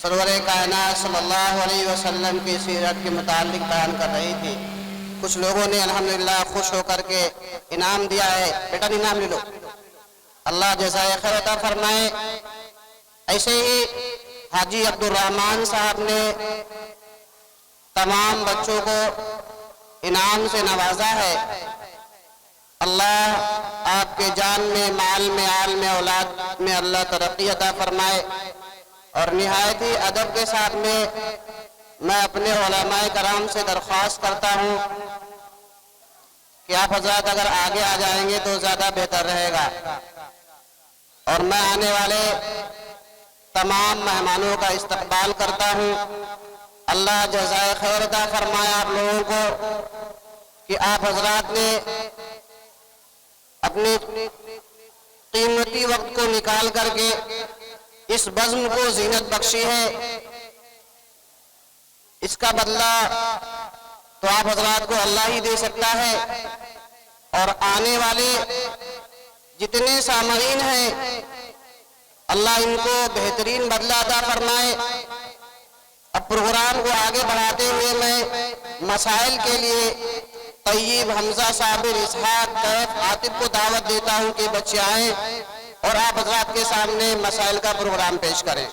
Server कायनात सल्लल्लाहु अलैहि वसल्लम की सीरत के मुतालिक बयान कर रही थी। कुछ लोगों ने अल्हम्दुलिल्लाह खुश होकर के इनाम दिया है, बेटा इनाम ले लो, अल्लाह जज़ाए खैर अता फरमाए। ऐसे ही हाजी अब्दुल रहमान साहब ने तमाम बच्चों को इनाम से नवाजा है। अल्लाह आपके जान में, माल में, आल में, औलाद में अल्लाह तरक्की अता फरमाए। और निहायत ही अदब के साथ में मैं अपने उलमाए कराम से दरख्वास्त करता हूँ कि आप हजरात अगर आगे आ जाएंगे तो ज़्यादा बेहतर रहेगा। और मैं आने वाले तमाम मेहमानों का इस्तकबाल करता हूँ। अल्लाह जज़ाए खैर अता फरमाए आप लोगों को कि आप हजरात ने अपने कीमती वक्त को निकाल करके इस बज़्म को ज़ीनत बख्शी है। इसका बदला तो आप हजरात को अल्लाह ही दे सकता है। और आने वाले जितने सामईन हैं अल्लाह इनको बेहतरीन बदला अता फरमाए। अब प्रोग्राम को आगे बढ़ाते हुए मैं मसाइल के लिए तय्यब, हमजा, साबिर, इसहाक, कैफ, आतिफ को दावत देता हूँ कि बच्चे आए और आप हजरात के सामने मसाइल का प्रोग्राम पेश करें।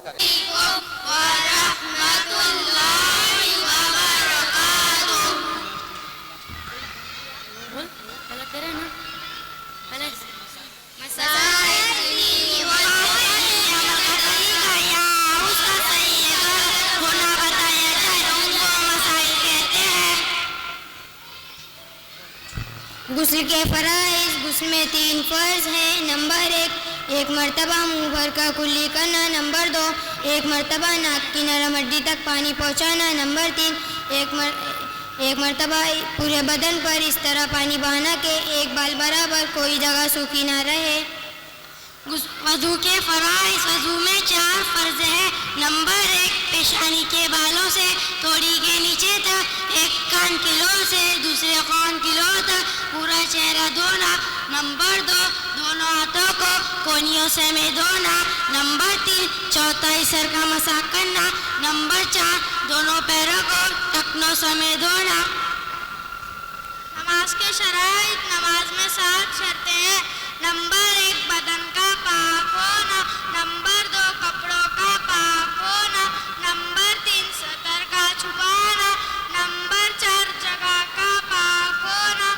गुस्ल के फ़राइज़, गुस्ल में 3 फ़र्ज़ हैं। नंबर 1 मरतबा मुँह भर का कुल्ली करना। नंबर 2 एक मरतबा नाक की नरम हड्डी तक पानी पहुँचाना। नंबर 3 एक मरतबा पूरे बदन पर इस तरह पानी बहाना कि एक बाल बराबर कोई जगह सूखी ना रहे। वज़ू के फ़राइज़, वज़ू में 4 फ़र्ज़ है। नंबर 1 पेशानी के बालों से थोड़ी के नीचे तक, एक कान की लो से दूसरे कान की लो तक पूरा चेहरा धोना। नंबर 2 दोनों हाथों को कोनियों से में धोना। नंबर 3 चौथाई सर का मसाज करना। नंबर 4 दोनों पैरों को टखनों से में धोना। नमाज के शराइत, नमाज में 7 शर्तें हैं। नंबर 1 बदन का पाक होना। नंबर 2 कपड़ों का पाक होना। नंबर 3 सतर का छुपाना। नंबर 4 जगह का पाक होना।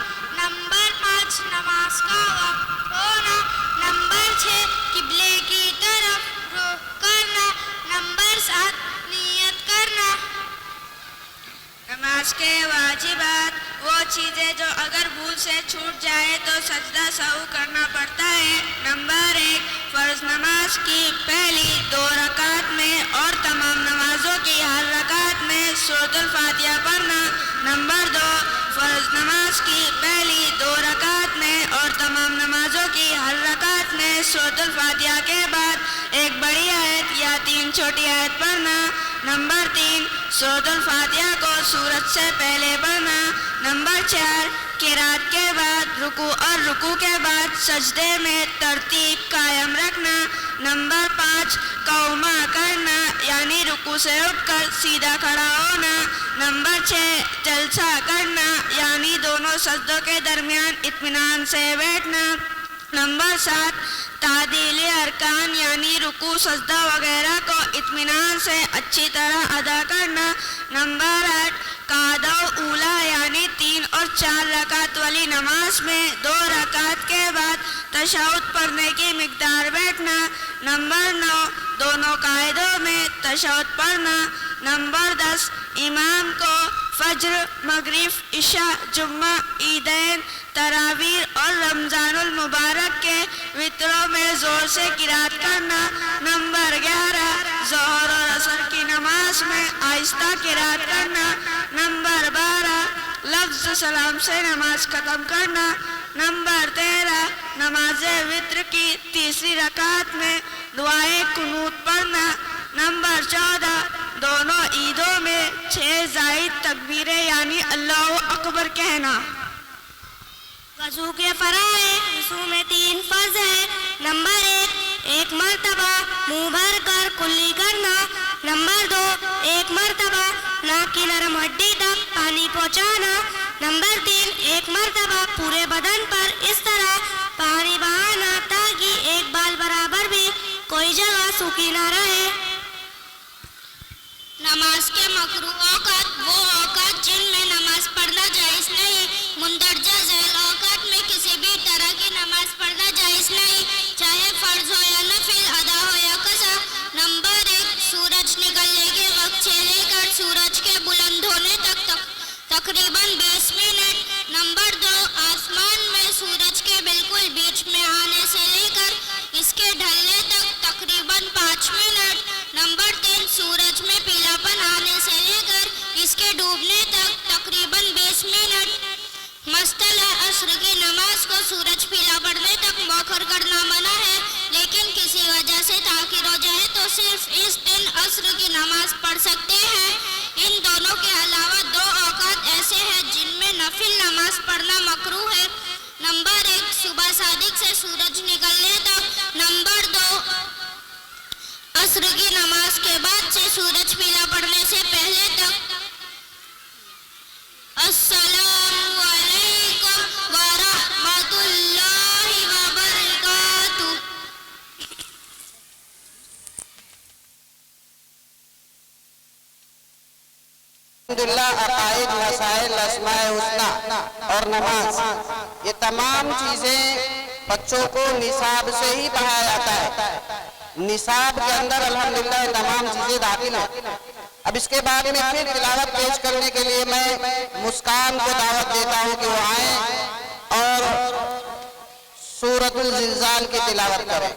नंबर 5 नमाज का वक्त होना। नंबर 6 किबले की तरफ रुख करना। नंबर 7 नियत करना। नमाज के वाजिबात वो चीज़ें जो अगर भूल से छूट जाए तो सजदा सहू करना पड़ता है। नंबर 1 फ़र्ज़ नमाज की पहली 2 रकात में और तमाम नमाजों की हर रकात में सूरतुल फातिहा पढ़ना। नंबर 2 फ़र्ज़ नमाज की पहली 2 रकात में और तमाम नमाजों की हर रकात में सूरतुल फातिहा के बाद एक बड़ी आयत या 3 छोटी आयत पढ़ना। नंबर 3 सूरतुल फातिहा को सूरत से पहले पढ़ना। नंबर 4 किरात के बाद रुकू और रुकू के बाद सजदे में तरतीब कायम रखना। नंबर 5 कौमा करना यानी रुकू से उठकर सीधा खड़ा होना। नंबर 6 जलसा करना यानी दोनों सजदों के दरमियान इत्मीनान से बैठना। नंबर 7 तादील अरकान यानी रुकू, सजदा वगैरह को इत्मीनान से अच्छी तरह अदा करना। नंबर 8 कादा ऊला यानी 3 और 4 रकात वाली नमाज में 2 रकात के बाद तशहुद पढ़ने की मिकदार बैठना। नंबर 9 दोनों कायदों में तशहुद पढ़ना। नंबर 10 इमाम को फज्र, मगरिब, इशा, जुम्मा, ईदैन, तरावीर और रमज़ानुल मुबारक के वित्रों में ज़ोर से किरात करना। नंबर 11 ज़ोहर और असर की नमाज में आहिस्ता किरात करना। नंबर 12 लफ्ज़ सलाम से नमाज ख़त्म करना। नंबर 13 नमाज वित्र की तीसरी रकात में दुआए कुनूत पढ़ना। नंबर 14 दोनों ईदों में 6 ज़ायद तकबीरें यानी अल्लाहु अकबर कहना। वज़ू के फ़राइज़, वज़ू में 3 फ़र्ज़ हैं। नंबर 1 एक मरतबा मुँह भर कर कुल्ली करना। नंबर एक मर्तबा नाक की नरम हड्डी तक पानी पहुंचाना। नंबर 3, एक मर्तबा पूरे बदन पर इस तरह पानी बहाना ताकि एक बाल बराबर भी कोई जगह सूखी ना रहे। नमाज के मकरू औकात वो औकात जिनमें नमाज पढ़ना जायज़ नहीं। मुंदरजा झैल औकात में किसी भी तरह की नमाज पढ़ना जायज़ नहीं, चाहे फ़र्ज हो या नफिल, अदा हो या कज़ा। नंबर 1, सूरज निकलने के वक्त से लेकर सूरज के बुलंद होने तक तकरीबन 20 मिनट। नंबर 2, आसमान में सूरज के बिल्कुल बीच में आने से लेकर इसके ढलने तक तकरीबन 5 मिनट। नंबर 3, सूरज में पीलापन आने से लेकर इसके डूबने तक तकरीबन 20 मिनट। मस्तला असर की नमाज को सूरज पीला पड़ने तक मौखर करना मना है, लेकिन किसी वजह से ताखिर हो जाए तो सिर्फ इस दिन असर की नमाज पढ़ सकते हैं। इन दोनों के अलावा 2 औकात ऐसे हैं जिनमें नफिल नमाज पढ़ना मकरूह है। नंबर 1, सुबह सादिक से सूरज निकलने तक। नंबर 2, असर की नमाज के बाद से सूरज पीला पड़ने से पहले तक। अस्सलामु अलैकुम व रहमतुल्लाहि व बरकातुहू। अल्हम्दुलिल्लाह, अकाइद, मसाइल, अस्माए हुस्ना और नमाज, ये तमाम चीज़ें बच्चों को निसाब से ही पढ़ाया जाता है। निसाब के अंदर अल्हम्दुलिल्लाह ये तमाम चीज़ें दाखिल हैं। अब इसके बाद में फिर तिलावत पेश करने के लिए मैं मुस्कान को दावत देता हूँ कि वो आए और सूरतुल ज़िलज़ाल की तिलावत करें।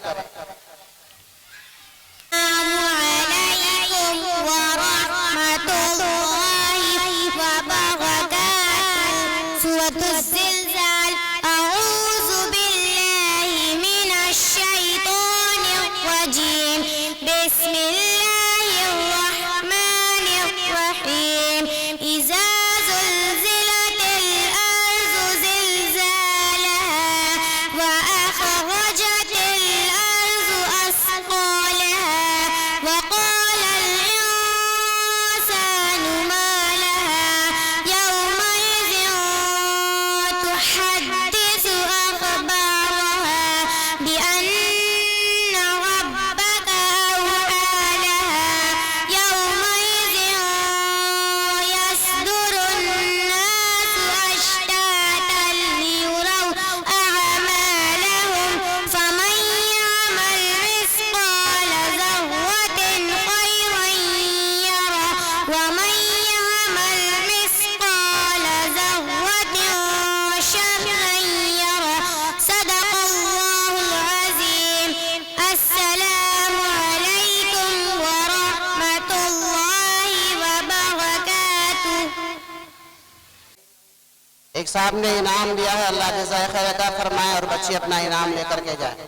एक साहब ने इनाम दिया है, अल्लाह जज़ाए खैर अता फरमाए और बच्चे अपना इनाम लेकर के जाए।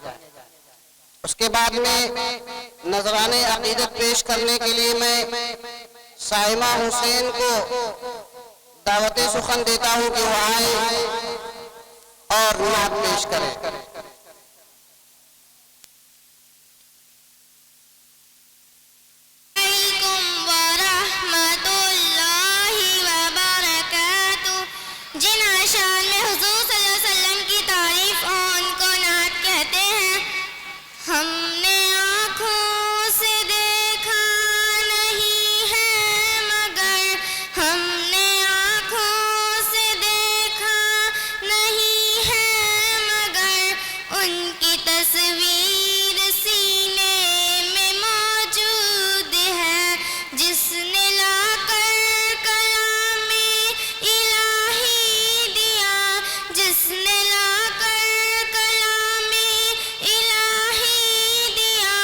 उसके बाद में नजराने अकीदत पेश करने के लिए मैं साइमा हुसैन को दावत सुखन देता हूँ कि वो आए और नात पेश करें। हमने आँखों से देखा नहीं है मगर, हमने आँखों से देखा नहीं है मगर, उनकी तस्वीर सीने में मौजूद है। जिसने लाकर कलामे इलाही दिया, जिसने लाकर कलामे इलाही दिया,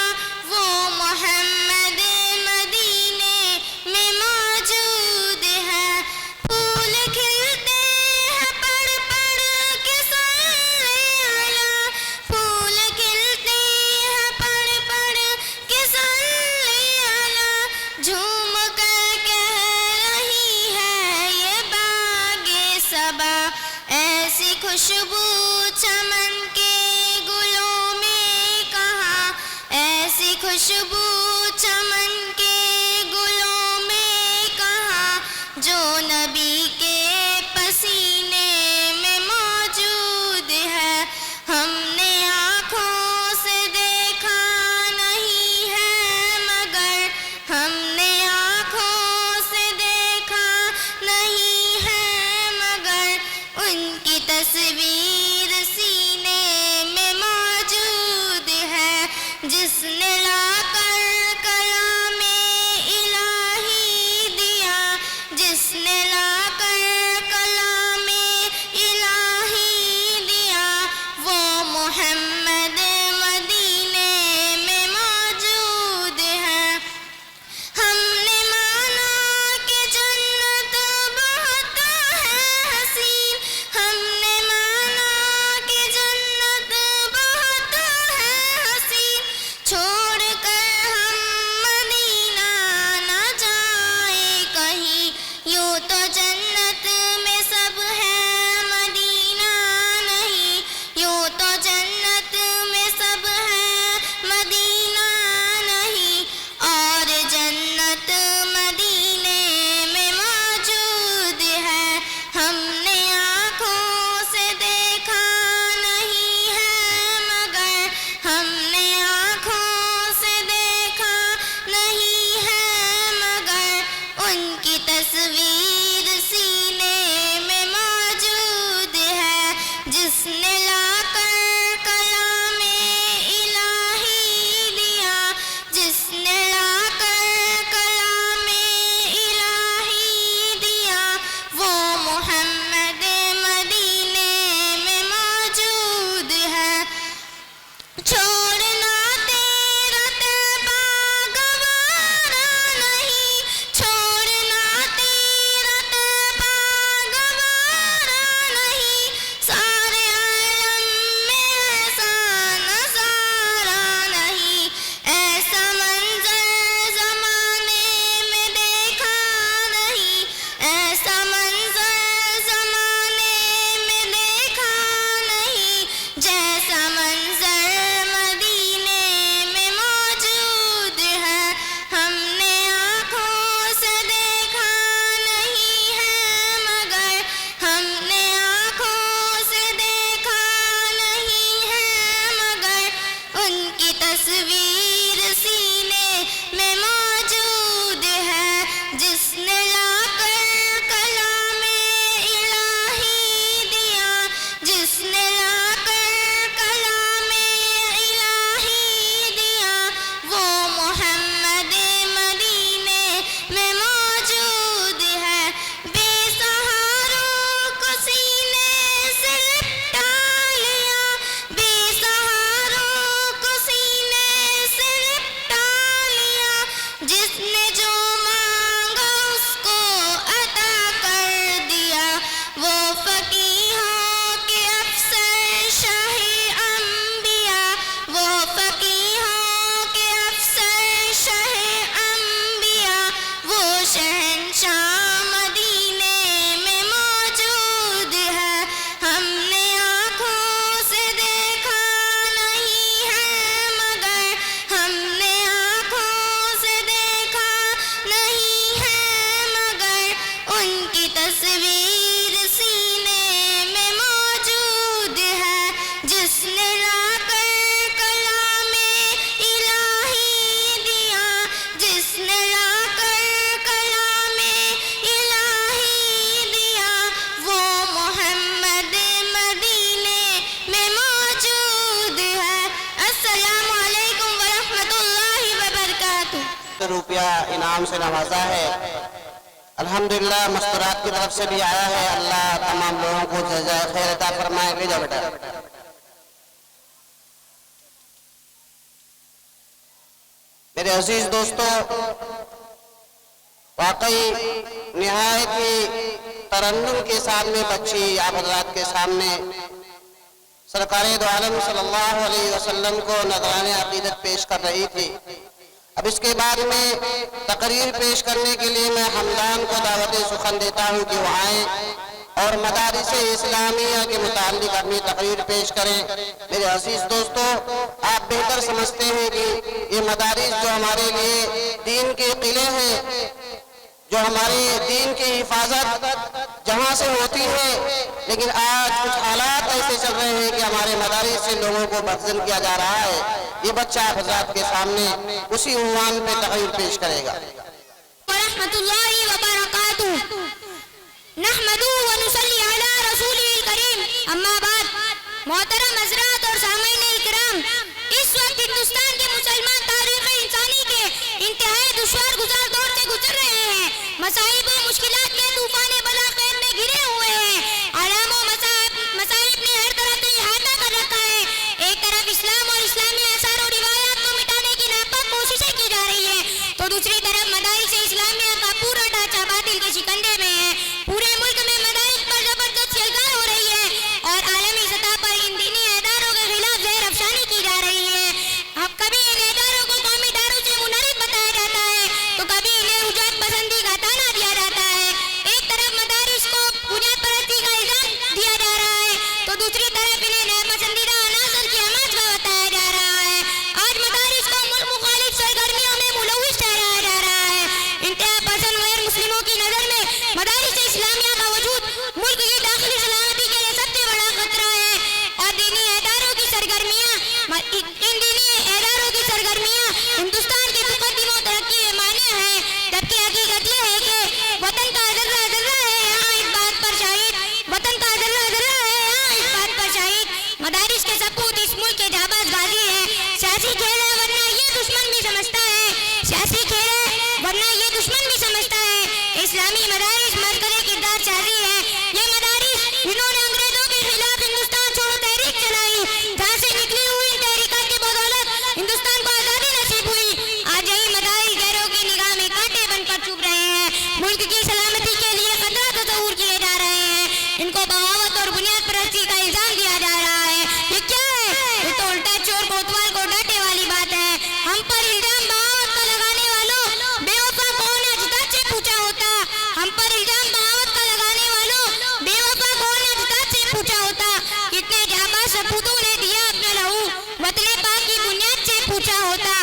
वो मोहम्मद मदीने में मौजूद है। फूल खिलते हैं पढ़ पढ़ के सल्ले अला, फूल खिलते हैं पढ़ पढ़ के सल्ले अला। झूम कर कह रही है ये बागे सबा, ऐसी खुशबू चमन के गुलों में कहाँ, ऐसी खुशबू चमन के गुलों में इनाम से नवाजा है। अल्हम्दुलिल्लाह मस्तूरात की तरफ से भी आया है। अल्लाह तमाम लोगों को जज़ाए खैर अता फरमाए। भेजा बेटा। मेरे अजीज दोस्तों, वाकई निहायत ही तरन्नुम के साथ में बच्ची आप हज़रात के सामने सरकारे दो आलम सल्लल्लाहु अलैहि वसल्लम को नज़राने अक़ीदत पेश कर रही थी। अब इसके बाद में तकरीर पेश करने के लिए मैं हमदान को दावत सुखन देता हूँ कि वो आएँ और मदारिस इस्लामिया के मुताल्लिक अपनी तकरीर पेश करें। मेरे अजीज दोस्तों, आप बेहतर समझते हैं कि ये मदारिस जो हमारे लिए दीन के किले हैं, जो हमारे दीन की हिफाजत जहाँ से होती है, लेकिन आज कुछ हालात ऐसे चल रहे हैं कि हमारे मदारिस से लोगों को बदजन किया जा रहा है। ये बच्चा हज़रात के सामने उसी उन्वान पे तकरीर पेश करेगा। रहमतुल्लाहि व बरकातुहू। नहमदुहु व नुसल्ली अला रसूलिल करीम। अम्मा बाद। मोहतरम हज़रात और सामईन इकराम, इस वक्त हिंदुस्तान के मुसलमान तारीख़ इंसानी के इंतहाई दुश्वार गुजार दौर से गुजर रहे हैं। मसाइब और मुश्किलात के तूफान बला खैर में घिरे हुए हैं। आलाम और मसाइब ने हर तरफ से इहाता कर रखा है। एक तरफ इस्लाम और इस्लामी आसार और रिवायात को मिटाने की नापाक कोशिशें की जा रही है, तो दूसरी तरफ मदारिस इस्लामिया का पूरा ढांचा बातिल के शिकंजे में है। पूरे मुल्क में मदारिस पर जबरदस्त छेड़छाड़ हो रही है और आलमी सतह पर इन दीनी इदारों के खिलाफ ज़हर अफशानी की जा रही है। अब कभी इन इदारों को कौमी इदारों से मुनरिफ बताया जाता है, तो कभी इन्हें हुज्जत पसंदी का ताना दिया जाता है। एक तरफ मदारिस को बुनियाद परस्ती का इल्जाम दिया जा रहा है, तो दूसरी तरफ इन्हें नापसंदीदा अनासर की हमाज का बताया जा रहा है। आज मदारिस को मुल्क मुखालिफ सरगर्मियों में मुलव्विस ठहराया जा रहा है। इंतहा पसंद गैर मुस्लिमों की नज़र में मदारिस इस्लामिया का वजूद मुल्क की दाखिली सलामती के लिए सबसे बड़ा खतरा है और दीनी इदारों की सरगर्मियाँ हिंदुस्तान के मुकद्दमों तरक्की में मानिया है। जबकि हकीकत यह है कि वतन का ज़र्रा ज़र्रा है यहाँ इस बात पर शाहिद, वतन का ज़र्रा ज़र्रा है यहाँ इस बात पर शाहिद। मदारिस के सपूत इस मुल्क के जाबाज गाजी है। सियासी खेल है वरना ये दुश्मन भी समझता है, सियासी खेल है वरना ये दुश्मन भी समझता है। इस्लामी मदारिस मरकज़े किरदार साजी है। ये मदारिस जिन्होंने अंग्रेजों के खिलाफ हिंदुस्तान छोड़ो तहरीक चलाई, जहाँ से निकली हुई तहरीकात की बदौलत हिंदुस्तान को आज़ादी नसीब हुई, आज यही मदारिस गैरों की निगाह में कांटे बनकर चुभ रहे हैं। मुल्क की सलामती के लिए खतरा तस्वूर किए जा रहे हैं। इनको बगावत और बुनियाद परस्ती का इल्जाम दिया जा रहा है। ये क्या है? ये तो उल्टा चोर कोतवाल को डांटे वाली बात है। हम पर इल्जाम बगावत का लगाने वालों, बेवफा कौन है अजदाद से पूछा होता। हम पर इल्जाम बगावत का लगाने वालों, बेवफा कौन है अजदाद से पूछा होता। कितने जाबाज सपूतों ने दिया अपना लहू, वतने पाक की बुनियाद से पूछा होता।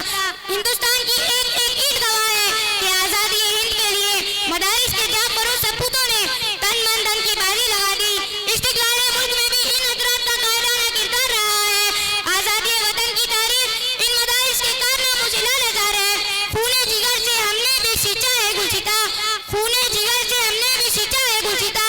हिंदुस्तान की एक एक ईंट गवाह है कि आज़ादी हिंद के लिए मदारिस के जाफरों सपूतों ने तन मन धन की बाजी लगा दी। इस्तिक़लाल मुल्क में भी इन हज़रात का कायराना किरदार रहा है। आज़ादी वतन की तारीख इन मदारिस के कारनामों से लालेज़ार है। खूने जिगर से हमने भी सींचा है गुलसिता, खूने जिगर से हमने भी सींचा है गुलसिता।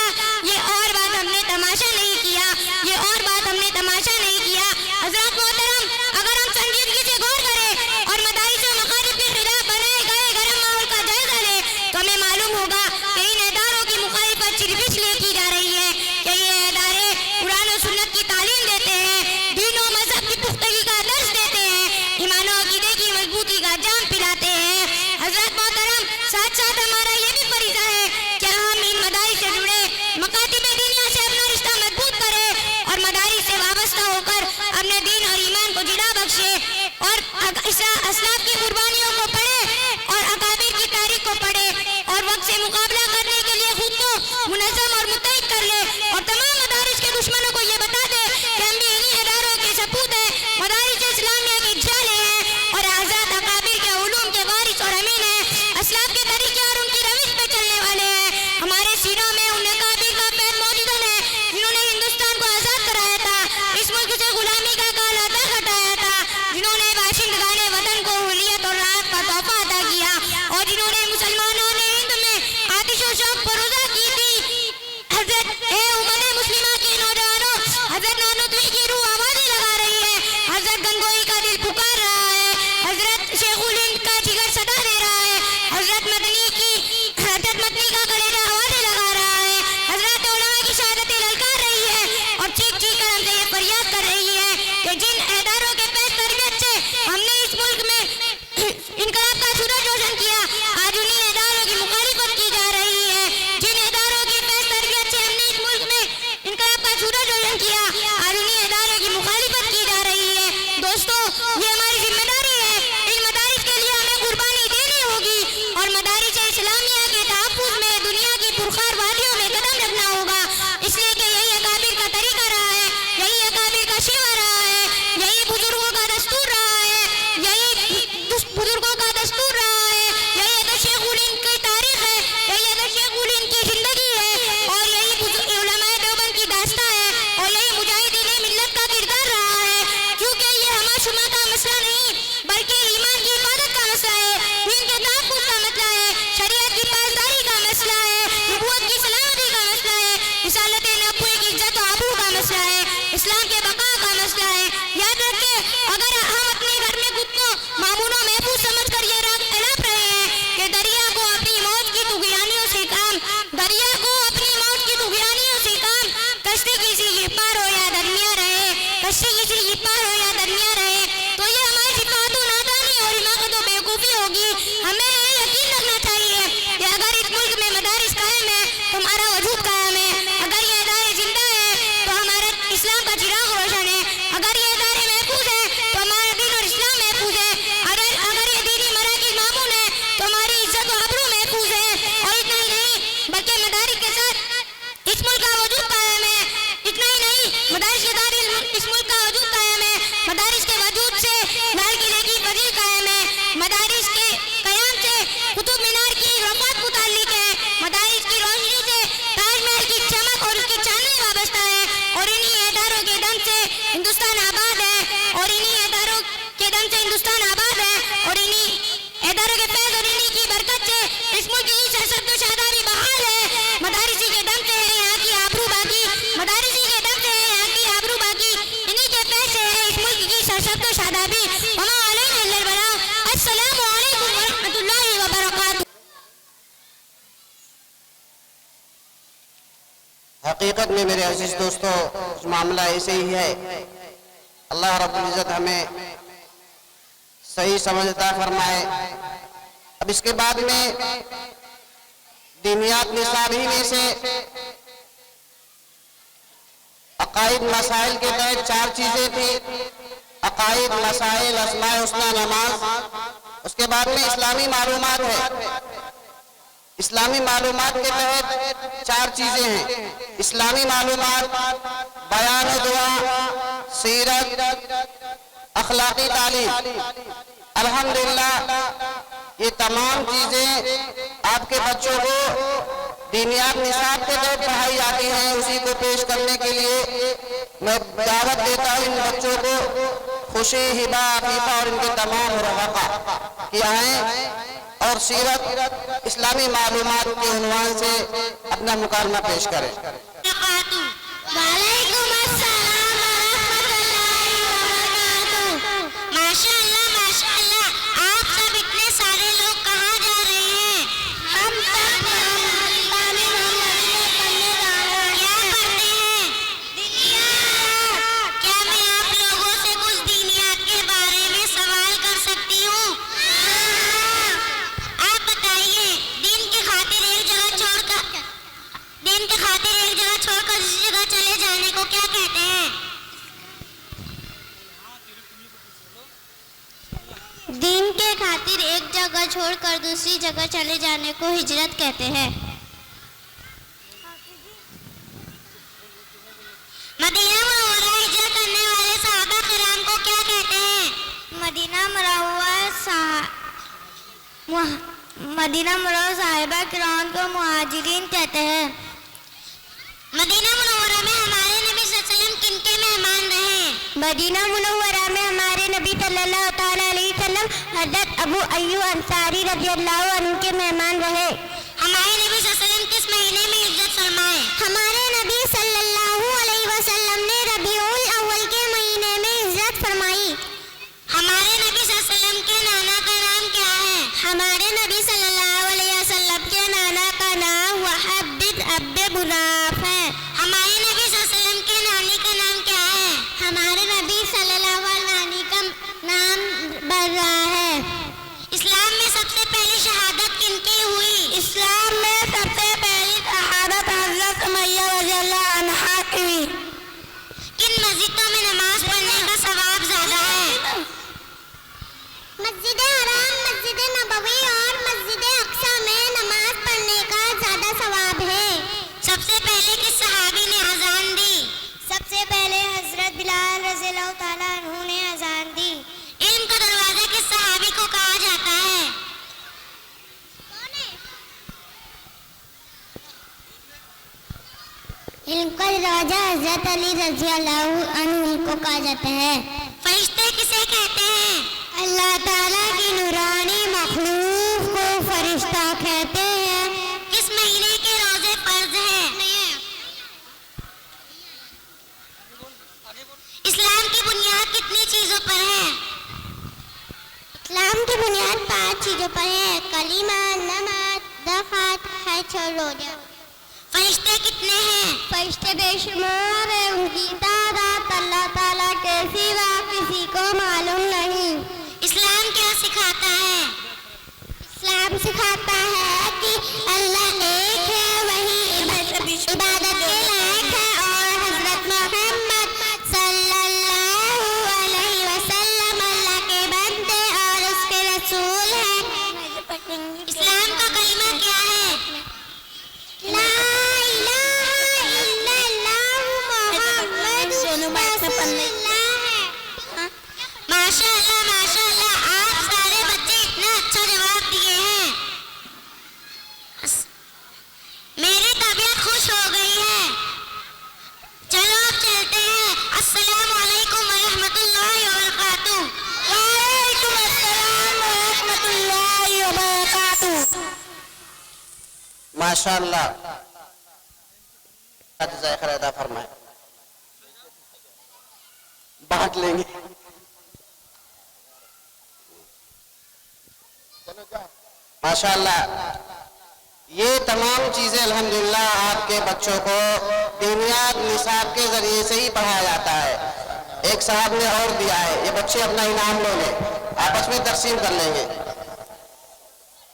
ये और बात हमने तमाशा नहीं किया, ये और बात हमने तमाशा नहीं किया। हज़रात मोहतरम, अगर हम संजीदगी से गौर करें और मदारिस व मकारिब के खिलाफ बनाए गए गरम माहौल का जायजा लें, तो हमें मालूम होगा कि इन इदारों की मुखालिफत सिर्फ इसलिए की जा रही है कि ये इदारे कुरान और सुन्नत की तालीम देते हैं, दीन और मजहब की पुख्तगी का दर्स देते हैं, ईमान और अक़ीदे की मजबूती का जाम पिलाते हैं। हज़रत मोहतरम, साथ साथ हमारा ये भी फरीज़ा है कि हम इन मदारिस से जुड़े मकातिब दीनिया से अपना रिश्ता मजबूत करें और मदारिस से वाबस्ता होकर अपने दीन और ईमान को जिला बख्शे और असलाफ की कुर्बानियों को पढ़े और अकाबिर की तारीख को पढ़े और वक्त से मुकाबला करने के लिए खुद को मुनज़्ज़म हजरत मदनी का कलेजा हवाले लगा रहा है। हजरत उलमा की शहादतें ललकार रही है और चीख चीख कर हमसे ये फरियाद कर रही है कि जिन इदारों के पेश तरबियत से हमने इस मुल्क में इनकलाब का सूरज रोशन किया, आज उन्हीं इदारों की मुखालिफत की जा रही है। जिन इदारों की पेश तरबियत से हमने इस मुल्क में इनकलाब का सूरज रोशन किया, आज उन्हीं इदारों की मुखालिफत की जा रही है। दोस्तों, ये हमारी जिम्मेदारी है। इन मदारिस के लिए हमें कुर्बानी देनी होगी और मदारिस इस्लामिया के तहफ़्फ़ुज़ में दुनिया की पुरखार वादियों में कदम रखना होगा, इसलिए कि यही अकाबिर का तरीका रहा है, यही अकाबिर का शिवा रहा है, यही बुजुर्गों का दस्तूर रहा है, यही बुजुर्गों का दस्तूर रहा है, यही तो शेखुल हिंद की तारीख है, यही तो शेखुल हिंद की जिंदगी है और यही उलमाए देवबंद की दास्तां है और यही मुजाहिदीन मिल्लत का किरदार रहा है। क्योंकि ये हमाशुमा का मसला नहीं बल्कि ईमान की हिफाजत का मसला है, दीन के तहफ़्फ़ुज़ का मसला है, शरीयत की पासदारी का मसला है, नबूवत की सलामती का मसला है, रिसालत नबूवत की इज्जत और आबरू का मसला है, इस्लाम के बका का मसला है। याद रखें, अगर हम अपने घर में खुद को मामून और महफूज समझ कर ये राग अलाप रहे हैं कि दरिया को अपनी मौज की तुग़यानियों से काम, दरिया को अपनी मौज की तुग़यानियों से काम, कश्ती किसी के पार हो या दरमिया रहे, कश्ती किसी के पार हो या दरमिया रहे, तो ये हमारी सिफात और नादानी और हिमाकत और बेवकूफ़ी होगी। हमें ये यकीन रखना चाहिए कि अगर इस मुल्क में मदारिस कायम है तो हमारा वजूद कायम है, अगर ये इदारे जिंदा है तो हमारा इस्लाम का चिराग रोशन है, अगर ये इदारे महफूज है तो हमारा दीन और इस्लाम महफूज है, अगर ये दीनी मराकिज़ मामून है तो हमारी इज्जत और आबरू महफूज है। और इतना ही नहीं बल्कि मदारिस के साथ इस मुल्क का वजूद कायम है। इतना ही नहीं, मदारिस के साथ इस मुल्क का वजूद कायम है। मदारिस के वजूद से लाल किले की फजील कायम है। मदारिस के कयाम से कुतुब मीनार की वफात मुताल्लिक है। मदारिस की रोशनी से ताजमहल की चमक और उसकी चांदनी वाबस्ता है और इन्हीं इदारों के दम से हिंदुस्तान आबाद है और इन्हीं इदारों के दम से हिंदुस्तान आबाद है और इन्हीं इदारों के फैज़ और इन्हीं की बरकत से इस मुल्क की सरसब्ज़ और शादाबी बहाल है। मदारिसी के दम से है यहाँ की आबरू बाकी, मदारिसी के दम से है यहाँ की आबरू बाकी, इन्हीं के फैज़ से है इस मुल्क की सरसब्ज़ और शादाबी। वमा अलैना इल्लल बलाग। अस्सलामु अलैकुम व रहमतुल्लाहि व बरकातुहू। हकीकत में मेरे अजीज दोस्तों, मामला ऐसे ही है। अल्लाह रब्बुल इज़्ज़त हमें सही समझता फरमाए। अब इसके बाद में दीनियात निसाब ही में से अकाइद मसाइल के तहत 4 चीजें थी। अकाइद, मसाइल, अस्माए हुस्ना, नमाज। उसके बाद में इस्लामी मालूमात है। इस्लामी मालूमात के तहत 4 चीजें हैं। इस्लामी मालूमात, बयान दुआ, सीरत, अखलाकी तालीम। अल्हम्दुलिल्लाह ये तमाम चीजें आपके बच्चों को दीनियात निसाब के तहत पढ़ाई जाती हैं। उसी को पेश करने के लिए मैं दावत देता हूँ इन बच्चों को। खुशी, हिबा, अकीफा और इनके तमाम रफ़ा कि आएँ और सीरत, इस्लामी मालूमात के उन्वान से अपना मुकालमा पेश करें। वालेकुम अस्सलाम व रहमतुल्लाहि व बरकातुहू। माशाअल्लाह माशाअल्लाह, आप सब इतने सारे लोग कहाँ जा रहे हैं? हम सब तालीम पढ़ने जा रहे हैं। क्या पढ़ते हैं? क्या मैं आप लोगों से कुछ दीनियात के बारे में सवाल कर सकती हूँ? आप बताइए, दीन की खातिर एक जगह छोड़कर दूसरी जगह चले जाने को क्या कहते हैं? दीन के खातिर एक जगह छोड़कर दूसरी जगह चले जाने को हिजरत कहते हैं। मदीना मुनव्वरा हिजरत करने वाले सहाबा किराम को क्या कहते हैं? मदीना मुनव्वरा साहिबा किराम को मुहाजिरीन कहते हैं। मदीना मुनव्वरा में हमारे नबी सल्लल्लाहु अलैहि वसल्लम किनके मेहमान रहे? मदीना मुनव्वरा में हमारे नबी सल्लल्लाहु ताला अलैहि वसल्लम हज़रत अबू अय्यूब अंसारी रज़ियल्लाहु अन्हु के मेहमान रहे। हमारे नबी सल्लल्लाहु अलैहि वसल्लम किस महीने में हिजरत फरमाए? हमारे नबी सल्लल्लाहु अलैहि वसल्लम ने रबीउल अव्वल के महीने में हिजरत फरमाई। हमारे नबी सल्लल्लाहु अलैहि वसल्लम के नाना का नाम क्या है? हमारे नबी सल्लल्लाहु इल्म का दरवाजा हजरत अली रजी अल्लाह अन्हु को कहा जाता है। फरिश्ते किसे कहते हैं? अल्लाह ताला की नूरानी मखलूक को फरिश्ता कहते हैं। किस महीने के रोजे फर्ज हैं? इस्लाम की बुनियाद कितनी चीजों पर है? इस्लाम की बुनियाद 5 चीजों पर है। कलीमा, नमाज, ज़कात, हज और रोजा। फरिश्ते कितने हैं? फरिश्ते बेशुमार है, उनकी तादाद अल्लाह ताला के सिवा किसी को मालूम नहीं। इस्लाम क्या सिखाता है? इस्लाम सिखाता है कि अल्लाह एक है, वही इबादत के लायक है और हजरत मोहम्मद सल्लल्लाहु अलैहि वसल्लम अल्लाह के बंदे और उसके रसूल हैं। इस्लाम का कलमा क्या है? ला इलाहा इल्लल्लाह मुहम्मदुर रसूलुल्लाह है। माशाअल्लाह, आप सारे बच्चे इतना अच्छा जवाब दिए हैं। मेरी तबीयत खुश हो गई है। चलो अब चलते हैं। अस्सलामु अलैकुम व रहमतुल्लाहि व बरकातुहू। वालेकुम अस्सलाम व रहमतुल्लाहि व बरकातुहू। माशाअल्लाह, जज़ाए खैर अता फरमाए। बांट लेंगे। माशाअल्लाह, ये तमाम चीजें अल्हम्दुलिल्लाह आपके बच्चों को दीनियात निसाब के जरिए से ही पढ़ाया जाता है। एक साहब ने और दिया है, ये बच्चे अपना इनाम लोगे, आपस में तकसीम कर लेंगे।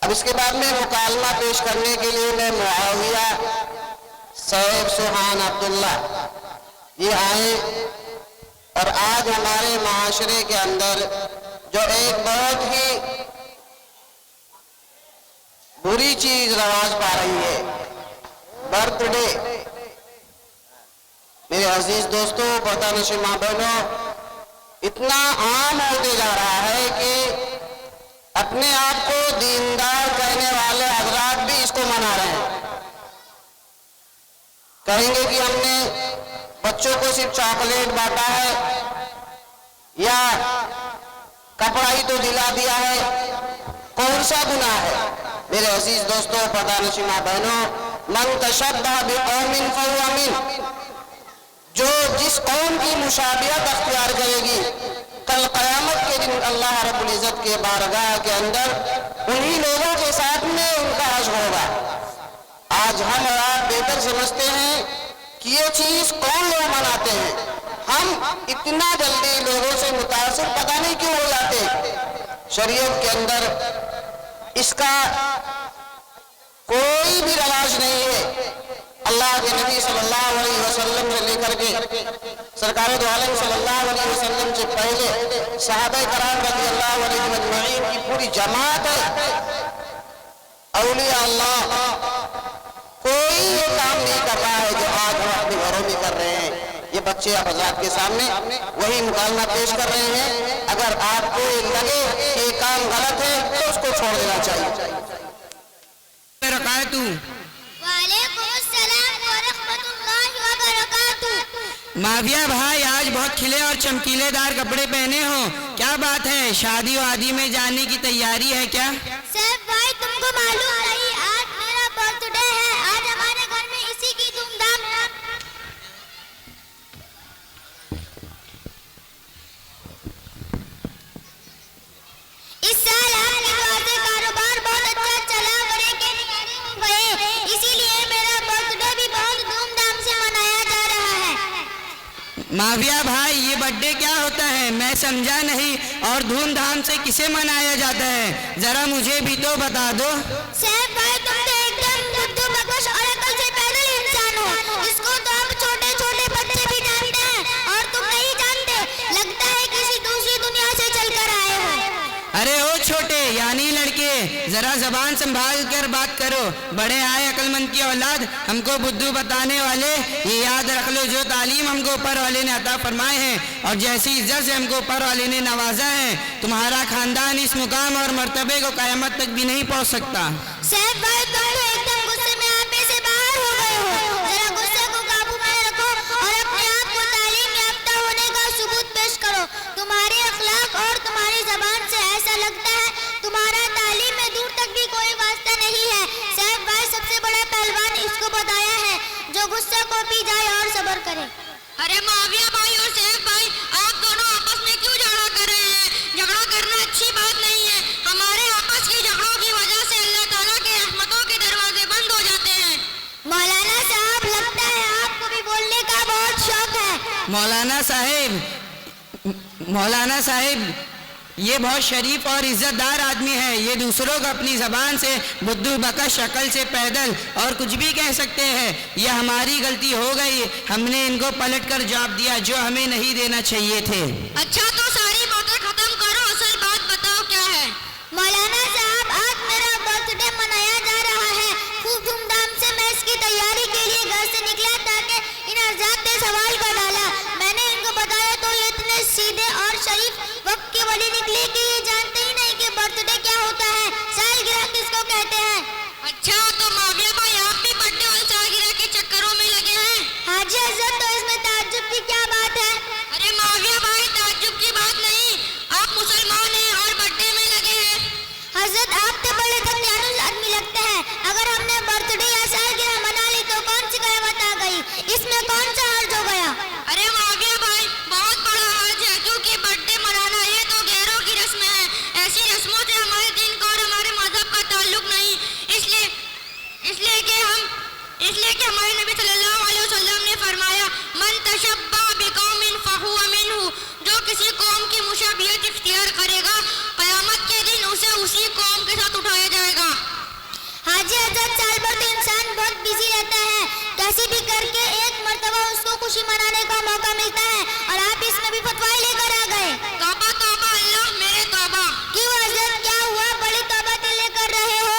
अब इसके बाद में मुकालमा पेश करने के लिए मैं मुआविया सैफ सुहान अब्दुल्ला ये आए और आज हमारे माशरे के अंदर जो एक बहुत ही बुरी चीज रवाज पा रही है, बर्थडे। मेरे अजीज दोस्तों, पर्दानशीं माँ बहनों, इतना आम होते जा रहा है कि अपने आप को दीनदार कहने वाले हजरात भी इसको मना रहे हैं। कहेंगे कि हमने बच्चों को सिर्फ चॉकलेट बांटा है या कपड़ा ही तो दिला दिया है, कौन सा गुनाह है? मेरे अजीज दोस्तों, पर्दानशीं माँ बहनों, मन तशब्बह बिक़ौमिन फहुवा मिन, जो जिस कौम की मुशाबिहत अख्तियार करेगी, कल क़यामत के दिन अल्लाह रब्बुल इज़्ज़त के बारगाह के अंदर उन्हीं लोगों के साथ में उनका हश्र होगा। आज हम और आप बेहतर समझते हैं कि ये चीज कौन लोग मनाते हैं। हम इतना जल्दी लोगों से मुतासिर पता नहीं क्यों हो जाते। शरीयत के अंदर इसका कोई भी रवाज नहीं है। अल्लाह के नबी सल्लल्लाहु अलैहि वसल्लम से लेकर के सरकार दो आलम सल्लल्लाहु अलैहि वसल्लम से पहले सहाबा कराम रज़ियल्लाहु अलैहिम अजमईन की पूरी जमात है, औलिया अल्लाह, कोई ये काम नहीं कर रहा है जो आज हम अपने घरों में कर रहे हैं। ये बच्चे आप हज़रात के सामने वही मुकालमा पेश कर रहे हैं। अगर आपको लगे कि ये काम गलत है तो उसको छोड़ देना चाहिए। वालेकुम अस्सलाम व रहमतुल्लाहि व बरकातुहू। माविया भाई, आज बहुत खिले और चमकीलेदार कपड़े पहने हो, क्या बात है? शादी वादी में जाने की तैयारी है क्या? सैफ भाई, तुमको मालूम नहीं, आज मेरा बर्थडे है। आज हमारे घर में इसी की धूमधाम है। इस साल आपकी दुआ से कारोबार बहुत अच्छा चला, बड़े के निकाले हो गए, इसीलिए मेरा बर्थडे भी बहुत धूमधाम से मनाया जा रहा है। माविया भाई, ये बर्थडे क्या होता है? मैं समझा नहीं। और धूमधाम से किसे मनाया जाता है, जरा मुझे भी तो बता दो। सैफ भाई, तुम तो एकदम बुद्धू बकवास और अकल से पैदल इंसान हो। इसको तो हम छोटे छोटे बच्चे भी जानते हैं और तुम नहीं जानते। लगता है किसी दूसरी दुनिया से चलकर आए हो। अरे ओ छोटे यानी लड़के, जरा जबान संभाल कर बात करो। बड़े आए अक्लमंद की औलाद, हमको बुद्धू बताने वाले। ये याद रख लो, जो तालीम हमको ऊपर वाले ने अता फरमाए हैं और जैसी इज्जत से हमको ऊपर वाले ने नवाजा है, तुम्हारा खानदान इस मुकाम और मर्तबे को कयामत तक भी नहीं पहुंच सकता। सैफ भाई, तुम तो एकदम गुस्से में आपे से बाहर हो गए हो। जरा गुस्से को काबू में जो गुस्सा को पी जाए और सब्र करे। अरे माविया भाई और सैफ भाई, आप दोनों आपस में क्यों झगड़ा कर रहे हैं? झगड़ा करना अच्छी बात नहीं है। हमारे आपस की झगड़ों की वजह से अल्लाह ताला के रहमतों के दरवाजे बंद हो जाते हैं। मौलाना साहब, लगता है आपको भी बोलने का बहुत शौक है। मौलाना साहिब ये बहुत शरीफ और इज्जतदार आदमी है। ये दूसरों को अपनी जबान से बुद्धू बकश शक्ल से पैदल और कुछ भी कह सकते हैं। यह हमारी गलती हो गई, हमने इनको पलटकर जवाब दिया जो हमें नहीं देना चाहिए थे। अच्छा तो सारी बातें खत्म करो, असल बात बताओ क्या है? मौलाना साहब, आज मेरा बर्थडे मनाया जा रहा है। खूब धूमधाम से मैं इसकी तैयारी के लिए घर से निकला ताकि इन हज़रात ने सवाल को डाला। मैंने इनको बताया तो ये इतने सीधे और शरीफ वक्त के वली निकले कि ये जानते ही नहीं कि बर्थडे क्या होता है, सालगिरह किसको कहते हैं। अच्छा तो माविया भाई, आप भी बर्थडे और सालगिरह के चक्करों में लगे हैं? हाजी हजरत, तो इसमें ताज्जुब की क्या बात है? अरे माविया भाई, ताज्जुब की बात नहीं, आप मुसलमान हैं और बर्थडे में लगे हैं। हजरत, आप तो बड़े दयालु आदमी लगते हैं। अगर हमने बर्थडे या सालगिरह मना ली तो कौन सी कहावत आ गई? इसमें कौन सा हर्ज हो गया? अरे माविया भाई, बहुत बड़ा हर्ज है, क्योंकि बर्थडे मनाना ये तो गैरों की रस्म है। ऐसी रस्मों से हमारे दिन का और हमारे मजहब का ताल्लुक नहीं। इसलिए कि हमारे नबी सल्लल्लाहु अलैहि वसल्लम ने फरमाया, मन तशब्बा बिकौमिन फहुवा मिनहु, जो किसी कौम की मुशाबिहत इख्तियार करेगा, क़यामत के दिन उसे उसी कौम के साथ उठाया जाएगा। हाजी हजरत, साल भर तो इंसान बहुत बिजी रहता है, कैसे भी करके एक मर्तबा उसको खुशी मनाने का मौका मिलता है और आप इसमें भी फतवा लेकर आ गए। तौबा तौबा, अल्लाह मेरे तौबा। क्यों हजरत, क्या हुआ? बड़ी तौबा लेकर रहे हो?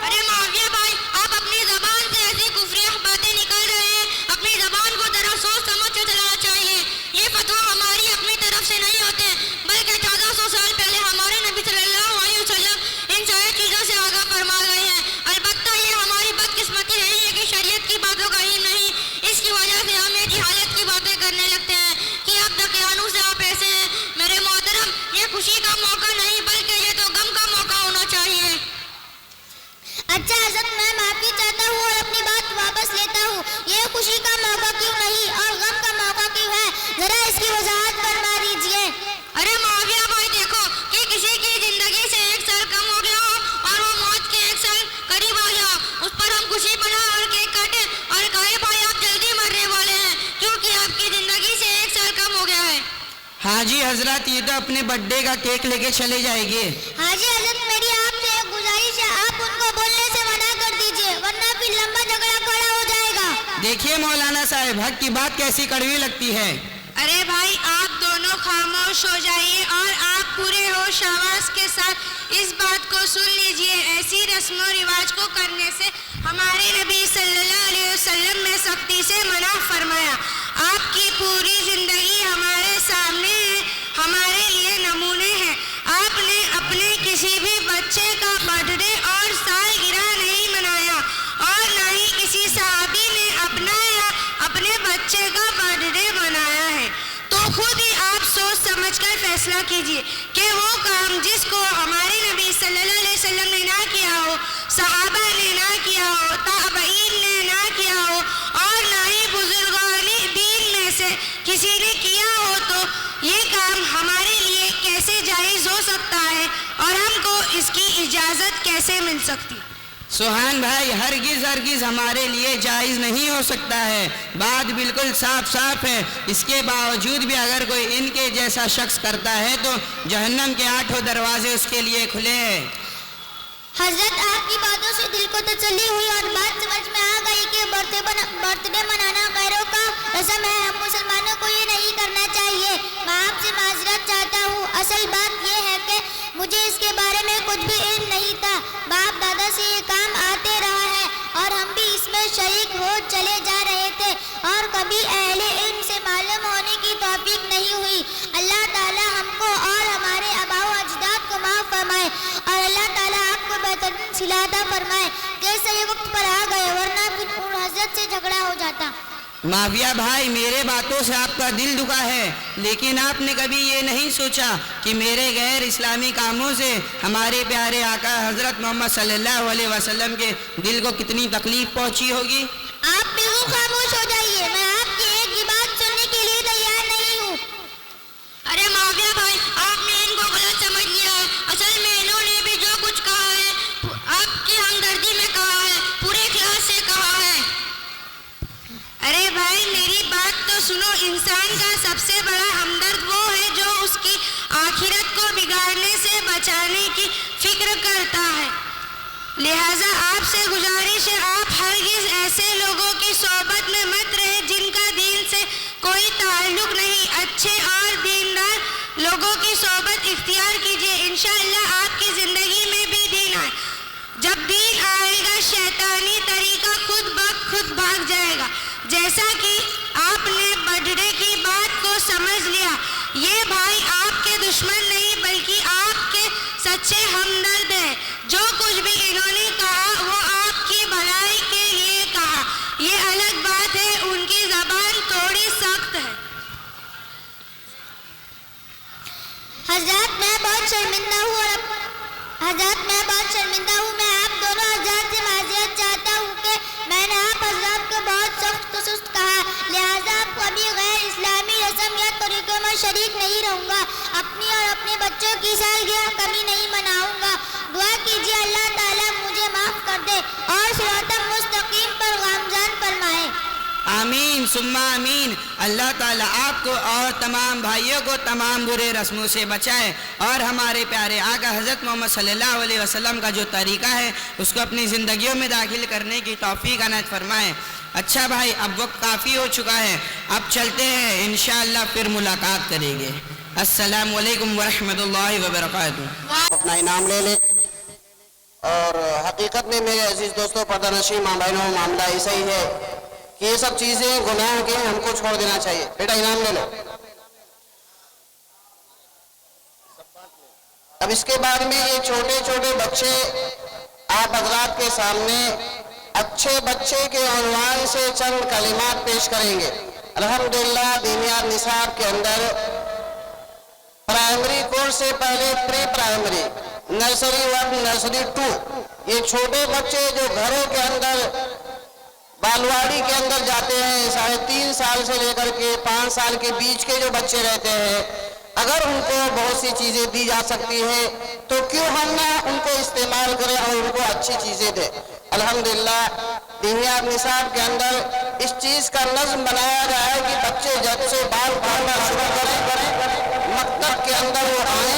अरे माविया भाई, आप अपनी जबान से ऐसी कुफ्रिया बातें निकाल रहे हैं। अपनी जबान को जरा सोच समझ कर चलाना चाहिए। ये फतवा हमारी अपनी तरफ से नहीं होते, बल्कि 1400 साल पहले हमारे नबी सल्लल्लाहु अलैहि वसल्लम इन सारी चीज़ों से आगाह फरमा गए हैं। अलबत्ता ये हमारी बदकिस्मती नहीं है कि शरीयत की बातों का इल्म नहीं, इसकी वजह से हम एक हालत की बातें करने लगते हैं कि अब दकियानू से आप ऐसे हैं। मेरे मोहतरम, ये खुशी का मौका नहीं बल्कि ये तो गम का मौका होना चाहिए। अच्छा हजरत, मैं माफी चाहता हूँ और अपनी बात वापस लेता हूँ। ये खुशी का मौका क्यों नहीं और गम का मौका क्यों है? जरा इसकी वजाहत फरमा दीजिए। अरे माविया भाई, देखो कि किसी की जिंदगी से एक साल कम हो गया हो और वो मौत के एक साल करीब आ गया, उस पर हम खुशी मना और केक काटे और कहे भाई आप जल्दी मरने वाले हैं क्योंकि आपकी जिंदगी से एक साल कम हो गया है। हाजी हजरत, ये तो अपने बर्थडे का केक लेके चले जाएंगे। हाजी हजरत, मेरी आपसे एक गुजारिश है, आप उनको बोलने से मना कर दीजिए, वरना फिर लंबा झगड़ा खड़ा हो जाएगा। देखिए मौलाना साहब, हक की बात कैसी कड़वी लगती है। अरे भाई, आप दोनों खामोश हो जाइए और आप पूरे होश आवाज के साथ इस बात को सुन लीजिए। ऐसी रस्म रिवाज को करने से हमारे नबी सल्लल्लाहु अलैहि वसल्लम ने सख्ती से मना फरमाया। आपकी पूरी जिंदगी हमारे सामने है, हमारे लिए नमूने हैं। आपने अपने किसी भी बच्चे का बर्थडे और सालगिरह नहीं मनाया और न ही किसी सहाबी ने अपने बच्चे का बर्थडे मनाया है। तो खुद ही आप सोच समझकर फैसला कीजिए कि वो काम जिसको हमारे नबी सल्लल्लाहु अलैहि वसल्लम ने ना किया हो, सहाबा ने ना किया हो, ताबईन ने ना किया हो और ना ही बुजुर्गाने दीन में से किसी ने किया हो, तो ये काम हमारे लिए कैसे जायज़ हो सकता है और हमको इसकी इजाज़त कैसे मिल सकती? सुहान भाई, हरगिज हमारे लिए जायज़ नहीं हो सकता है। बात बिल्कुल साफ साफ है। इसके बावजूद भी अगर कोई इनके जैसा शख्स करता है तो जहन्नम के 8 दरवाजे उसके लिए खुले हैं। हजरत, आपकी बातों से दिल को तसल्ली हुई और बात समझ में आ गई कि बर्थडे मनाना गैरों का रस्म है। हम मुसलमानों को ये नहीं करना चाहिए। मैं आपसे माजरत चाहता हूँ। असल बात यह है कि मुझे इसके बारे में कुछ भी इल्म नहीं था। बाप दादा से ये काम आते रहा है और हम भी इसमें शरीक हो चले जा रहे थे और कभी अहले इल्म से मालूम होने की तौफीक नहीं हुई। अल्लाह ताला हमको और हमारे आबाओ अजदाद को माफ़ फरमाए और अल्लाह ताला आपको बेहतरीन सिलाता फरमाए। कैसे ये वक्त पर आ गए, वरना फिर हजरत से झगड़ा हो जाता। माविया भाई, मेरे बातों से आपका दिल दुखा है, लेकिन आपने कभी ये नहीं सोचा कि मेरे गैर इस्लामी कामों से हमारे प्यारे आका हजरत मोहम्मद सल्लल्लाहु अलैहि वसल्लम के दिल को कितनी तकलीफ पहुंची होगी। आप बिल्कुल बिल्कुल खामोश हो जाइए, मैं आपकी एक भी बात सुनने के लिए तैयार नहीं हूँ। अरे माविया भाई, आपने इनको गलत समझ लिया है। असल में इन्होंने भी जो कुछ कहा है आपकी हमदर्दी में कहा है, पूरे इखलास से कहा है। अरे भाई मेरी बात तो सुनो, इंसान का सबसे बड़ा हमदर्द वो है जो उसकी आखिरत को बिगाड़ने से बचाने की फिक्र करता है। लिहाजा आपसे गुजारिश है, आप हरगिज ऐसे लोगों की सोबत में मत रहे जिनका दीन से कोई ताल्लुक नहीं। अच्छे और दीनदार लोगों की सोबत इख्तियार कीजिए, इंशाअल्लाह आपकी जिंदगी में भी दीन आए। जब दीन आएगा शैतानी तरीका खुद ब खुद भाग जाएगा। जैसा कि आपने बर्थडे की बात को समझ लिया, ये भाई आपके दुश्मन नहीं बल्कि आपके सच्चे हमदर्द है। जो कुछ भी इन्होंने कहा वो आपकी भलाई के लिए कहा। ये अलग बात है उनकी जबान थोड़ी सख्त है। हजरत मैं बहुत शर्मिंदा हूँ मैं आप दोनों हजरत से माज़िरत चाहता हूँ कि मैंने आप हजरत को बहुत सख्त सुस्त कहा। लिहाजा आप कभी गैर इस्लामी रस्म या तरीक़ों में शरीक नहीं रहूँगा। अपनी और अपने बच्चों की सालगिरह कभी नहीं मनाऊँगा। दुआ कीजिए अल्लाह ताला मुझे माफ़ कर दे और सिरातल मुस्तकीम पर गामज़न फरमाए। आमीन सुम्मा आमीन। अल्लाह ताला आपको और तमाम भाइयों को तमाम बुरे रस्मों से बचाए और हमारे प्यारे आका हज़रत मोहम्मद सल्लल्लाहु अलैहि वसल्लम का जो तरीक़ा है उसको अपनी ज़िंदगियों में दाखिल करने की तौफ़ीक़ अनायत फरमाए। अच्छा भाई, अब वक्त काफ़ी हो चुका है, अब चलते हैं, इंशाअल्लाह फिर मुलाकात करेंगे। अस्सलामु अलैकुम वरहमतुल्लाहि वबरकातुहू। अपना इनाम ले लें। और हकीकत में मेरे अजीज दोस्तों, पर्दानशी माँ बहनों, मामला ऐसा ही है कि ये सब चीजें गुनाह के हमको छोड़ देना चाहिए। बेटा इनाम ले लो। अब इसके बाद में ये छोटे छोटे बच्चे आप हजरात के सामने अच्छे बच्चे के उन्वान से चंद कलिमात पेश करेंगे। अल्हम्दुलिल्लाह दीनियात निसाब के अंदर प्राइमरी कोर्स से पहले प्री प्राइमरी, नर्सरी 1, नर्सरी 2, ये छोटे बच्चे जो घरों के अंदर बालवाड़ी के अंदर जाते हैं, 3.5 साल से लेकर के 5 साल के बीच के जो बच्चे रहते हैं, अगर उनको बहुत सी चीजें दी जा सकती है तो क्यों हम ना उनको इस्तेमाल करें और उनको अच्छी चीजें दें। अल्हम्दुलिल्लाह दीनियात निसाब के अंदर इस चीज का नज़्म बनाया गया है कि बच्चे जब से बाल पढ़ना शुरू करें, मकतब के अंदर वो आए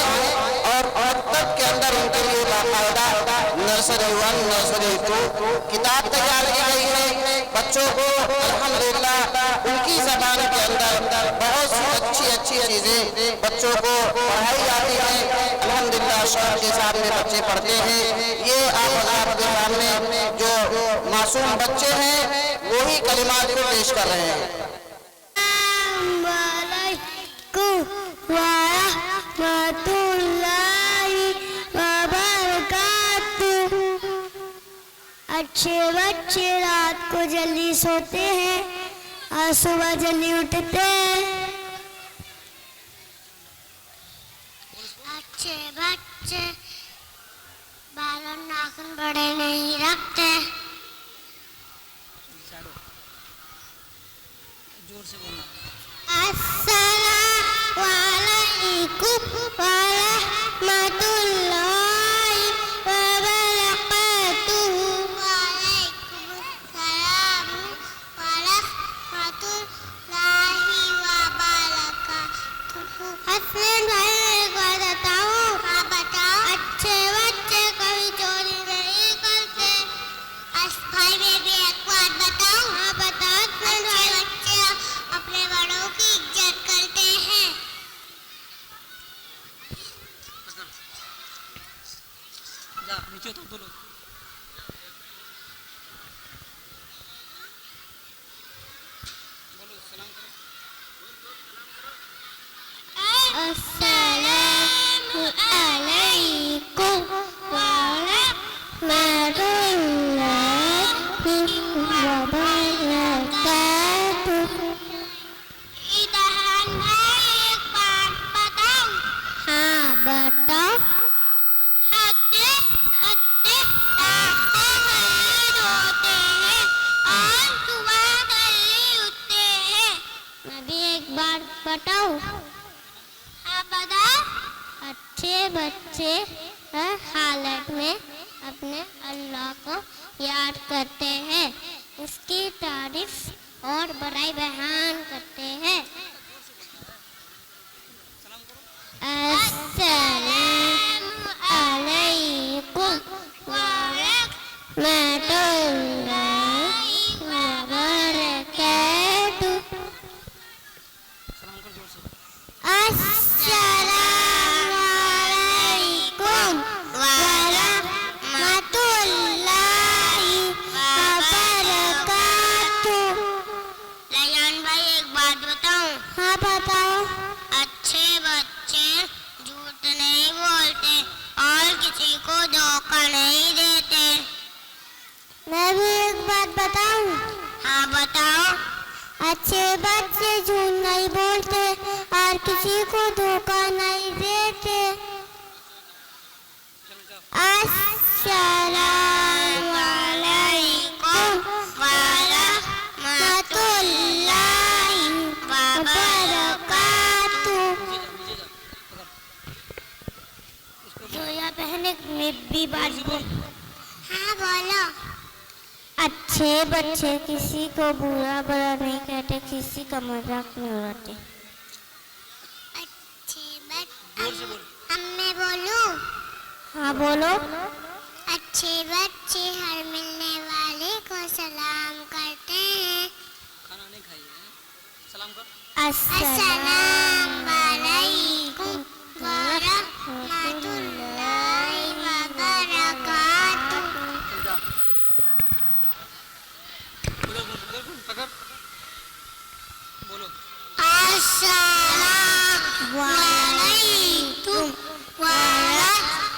और मकतब के अंदर उनके लिए बाकायदा नर्सरी 1, नर्सरी 2 किताब तैयार की गई है। बच्चों को अल्हम्दुलिल्लाह उनकी ज़बान के अंदर बहुत सी अच्छी चीज़ें बच्चों को पढ़ाई जाती है। अल्हम्दुलिल्लाह शौक़ के सामने बच्चे पढ़ते हैं। ये आपके सामने जो मासूम बच्चे हैं वही कलिमात को पेश कर रहे हैं। अच्छे बच्चे रात को जल्दी सोते हैं और सुबह जल्दी उठते हैं। अच्छे बच्चे बाल और नाखून बड़े नहीं रखते। अस्सलामु अलैकुम व रहमतुल्लाहि व बरकातुहू। वालेकुम अस्सलाम व रहमतुल्लाहि व बरकातुहू। हसन भाई एक बात बताऊं? हाँ बताओ। अच्छे बच्चे कभी चोरी नहीं करते। भाई मैं भी एक बात बताऊं? हाँ बताओ। अच्छे बच्चे अपने बड़ों की इज्जत करते हैं। अस्सलामु अलैकुम व रहमतुल्लाहि व बरकातुहू। इधर मैं एक बात बताऊं? हाँ बताओ। हत्ते हत्ते ताकते नहीं होते हैं और सुबह से हर हालत में अपने अल्लाह को याद करते हैं, उसकी तारीफ और बड़ाई बयान करते हैं। अस्सलामु अलैकुम व रहमतुल्लाहि व बरकातुहू। अस्सलामु अलैकुम व रहमतुल्लाहि व बरकातुहू। रैयान भाई एक बात बताऊं? हाँ बताओ। अच्छे बच्चे झूठ नहीं बोलते और किसी को धोखा नहीं देते। मैं भी एक बात बताऊं? हाँ बताओ। अच्छे बच्चे झूठ नहीं बोलते और किसी को धोखा नहीं देते। अस्सलामु अलैकुम व रहमतुल्लाहि व बरकातुहू। जोया बहन में भी बात बोल। हाँ बोलो। अच्छे बच्चे किसी को बुरा भला नहीं कहते, किसी का मजाक नहीं उड़ाते। अच्छे बच्चे। मैं बोलूं? हाँ बोलो। अच्छे बच्चे हर मिलने वाले को सलाम करते हैं। अस्सलामु अलैकुम व रहमतुल्लाहि व बरकातुहू। अस्सलामु अलैकुम व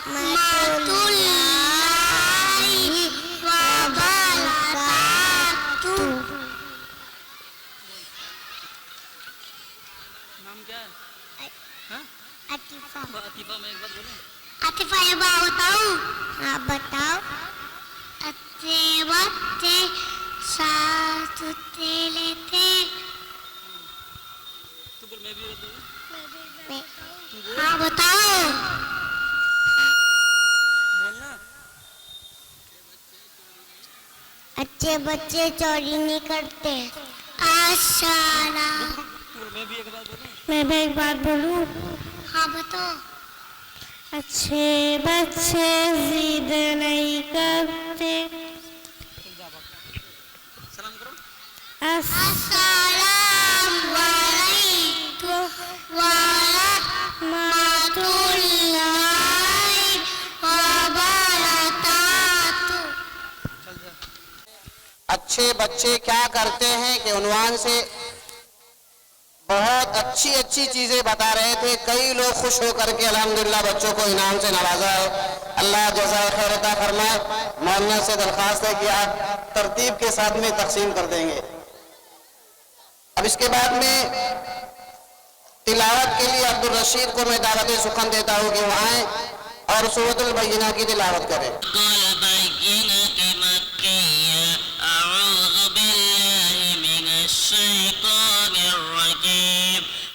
रहमतुल्लाहि व बरकातुहू। नाम क्या है? अतीफा। अतीफा, मैं एक बात बोलूं? अतीफा ये बात बताऊं? हाँ बताओ। अच्छे बच्चे साथ सुते लेते। तू बोल, मैं भी बोलूं? हाँ बताओ। बोलना। अच्छे बच्चे चोरी नहीं करते। अस्सलाम। मैं भी एक बात बोलूं? मैं भी एक बात बोलूं? हाँ बताओ। अच्छे बच्चे जिद नहीं करते। सलाम करो। अस्सलामु अलैकुम व रहमतुल्लाहि व बरकातुहू। अच्छे बच्चे क्या करते हैं कि उन्वान से बहुत अच्छी अच्छी चीजें बता रहे थे। कई लोग खुश होकर के अल्हम्दुलिल्लाह बच्चों को इनाम से नवाजा है। अल्लाह जज़ाए खैर अता फरमाए। मौलाना से दरख्वास्त है कि आप तरतीब के साथ में तकसीम कर देंगे। अब इसके बाद में तिलावत के लिए अब्दुल रशीद को मैं दावत सुखन देता हूँ कि वो आए और सूरतुल बय्यिना की तिलावत करें।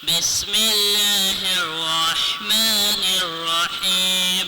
बिस्मिल्लाहिर्रहमानिर्रहीम।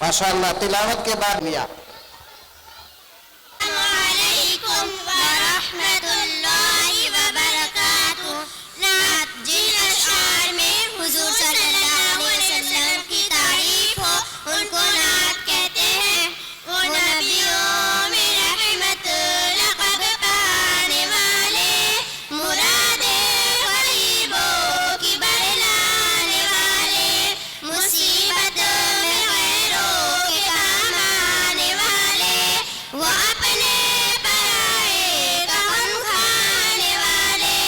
माशाअल्लाह। तिलावत के बाद मियाँ अलैकुम व रहमतुल्लाहि व बरकातुहू। नात जिन अशआर में हुजूर सल्लल्लाहु अलैहि वसल्लम की तारीफ हो उनको नात कहते हैं। वो नबियों में रहमत लक़ब पाने वाले, मुरादे गरीबों की बरलाने वाले, मुसीबत में गैरों के काम आने वाले, वो अपने पराए का गम खाने वाले,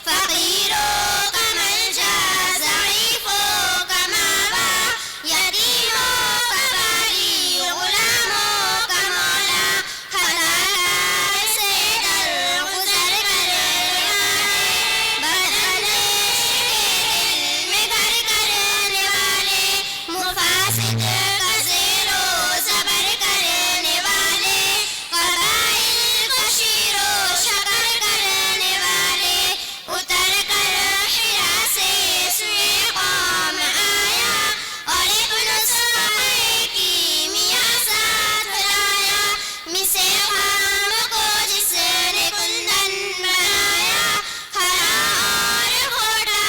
फकीरों का मलजा, ज़ईफ़ों का मावा, यतीमों का बारी, गुलामों का मौला, हर हाल से दरगुजर करने वाले, बदलने के दिल में घर करने वाले, मुफासिद का ज़ेरो ज़बर करने वाले, क़बाइल को शीरो शकर करने वाले, उतर कर हिरा से सुए कौम आया और एक नुस्खे की मियाँ साथ लाया, मिसे खाम को जिसने कुंदन बनाया, हरा और घोटा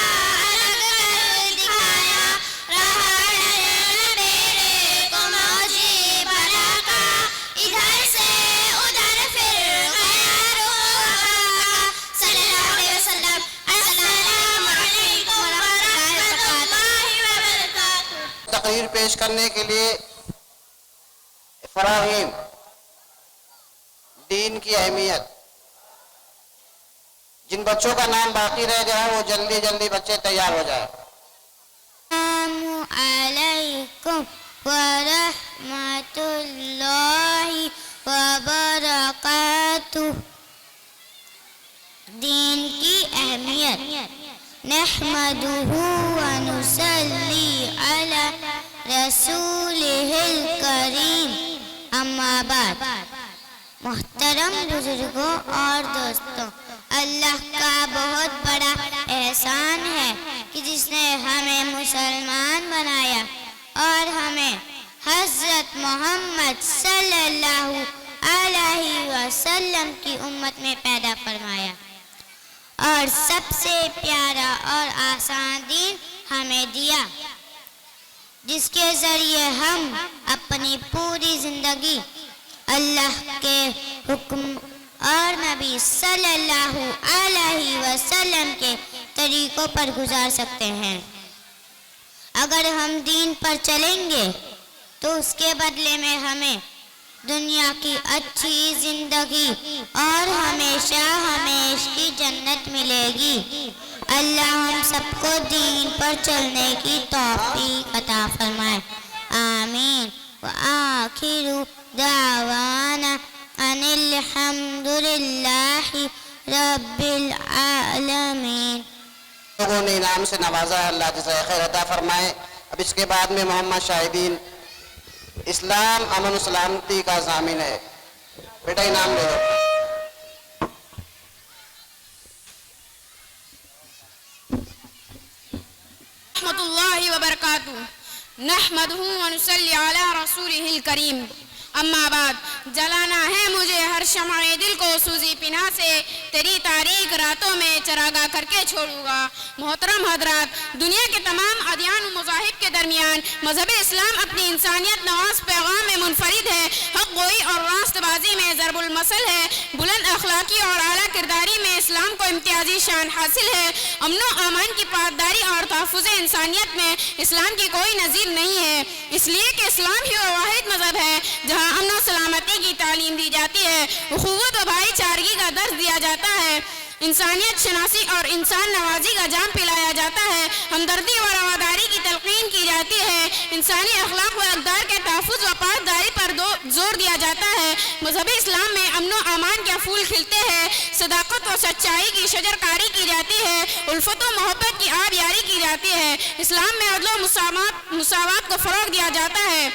अलग कर दिखाया, रहा डर मेरे को मौजी भला का, इधर से उधर फिर गया रुआ, सल्लल्लाहु अलैहि वसल्लम। अस्सलामु अलैकुम व रहमतुल्लाहि व बरकातुहू। तकरीर पेश करने के लिए फराहीम दीन की अहमियत। जिन बच्चों का नाम बाकी रह गया वो जल्दी जल्दी बच्चे तैयार हो जाए। अस्सलामु अलैकुम व रहमतुल्लाहि व बरकातुहू। दीन की अहमियत। नहमदुहु व नुसल्ली अला रसूलिहिल करीम। अम्मा बाद। मोहतरम बुजुर्गों और दोस्तों, अल्लाह का बहुत बड़ा एहसान है कि जिसने हमें मुसलमान बनाया और हमें हज़रत मोहम्मद सल्लल्लाहु अलैहि वसल्लम की उम्मत में पैदा फरमाया और सबसे प्यारा और आसान दीन हमें दिया, जिसके ज़रिए हम अपनी पूरी ज़िंदगी अल्लाह के हुक्म और नबी सल्लल्लाहु अलैहि वसल्लम के तरीक़ों पर गुजार सकते हैं। अगर हम दीन पर चलेंगे तो उसके बदले में हमें दुनिया की अच्छी ज़िंदगी और हमेशा हमेशा जन्नत मिलेगी। अल्लाह हम सबको दीन पर चलने की तौफीक अता फरमाए। आमीन। व आखिरु दावाना अनिल हम्दुलिल्लाहि रब्बिल आलमीन। लोगों ने इनाम से नवाजा है, अल्लाह जज़ाए खैर अता फरमाए। अब इसके बाद में मोहम्मद शाहिदीन इस्लाम अमन सलामती का ज़ामिन है। बेटा इनाम ले लो। रहमतुल्लाहि व बरकातुहू। नहमदुहु व नुसल्ली अला रसूलिहिल करीम। अम्मा बाद। जलाना है मुझे हर शमाए दिल को सूजी पिना से, तेरी तारीख रातों में चरागा करके छोड़ूंगा। मोहतरम हजरात, दुनिया के तमाम अदियान व मज़ाहिब के दरमियान मजहब इस्लाम अपनी इंसानियत नवाज पैगाम में मुनफरिद है। हक गोई और रास्तबाजी में ज़रबुल मसल है। बुलंद अखलाकी और आला किरदारी में इस्लाम को इम्तियाजी शान हासिल है। अमनो अमान की पासदारी और तहफ़्फ़ुज़ इंसानियत में इस्लाम की कोई नज़ीर नहीं है, इसलिए कि इस्लाम ही वो वाहिद मज़हब है जहाँ अमन सलामती की तालीम दी जाती है, उख़ुव्वत व भाईचारगी का दर्स दिया जाता है, इंसानियत शनासी और इंसान नवाजी का जाम पिलाया जाता है, हमदर्दी व रवादारी की तलक़ीन की जाती है, इंसानी अखलाक व अक़दार के तहफ़्फ़ुज़ व पासदारी पर जोर दिया जाता है। मज़हबी इस्लाम में अमन व अमान के फूल खिलते हैं, सदाकत व सच्चाई की शजरकारी की जाती है, उल्फत व मोहब्बत की आब यारी की जाती है। इस्लाम में अदल व मुसावात को फ़रोग़ दिया जाता है।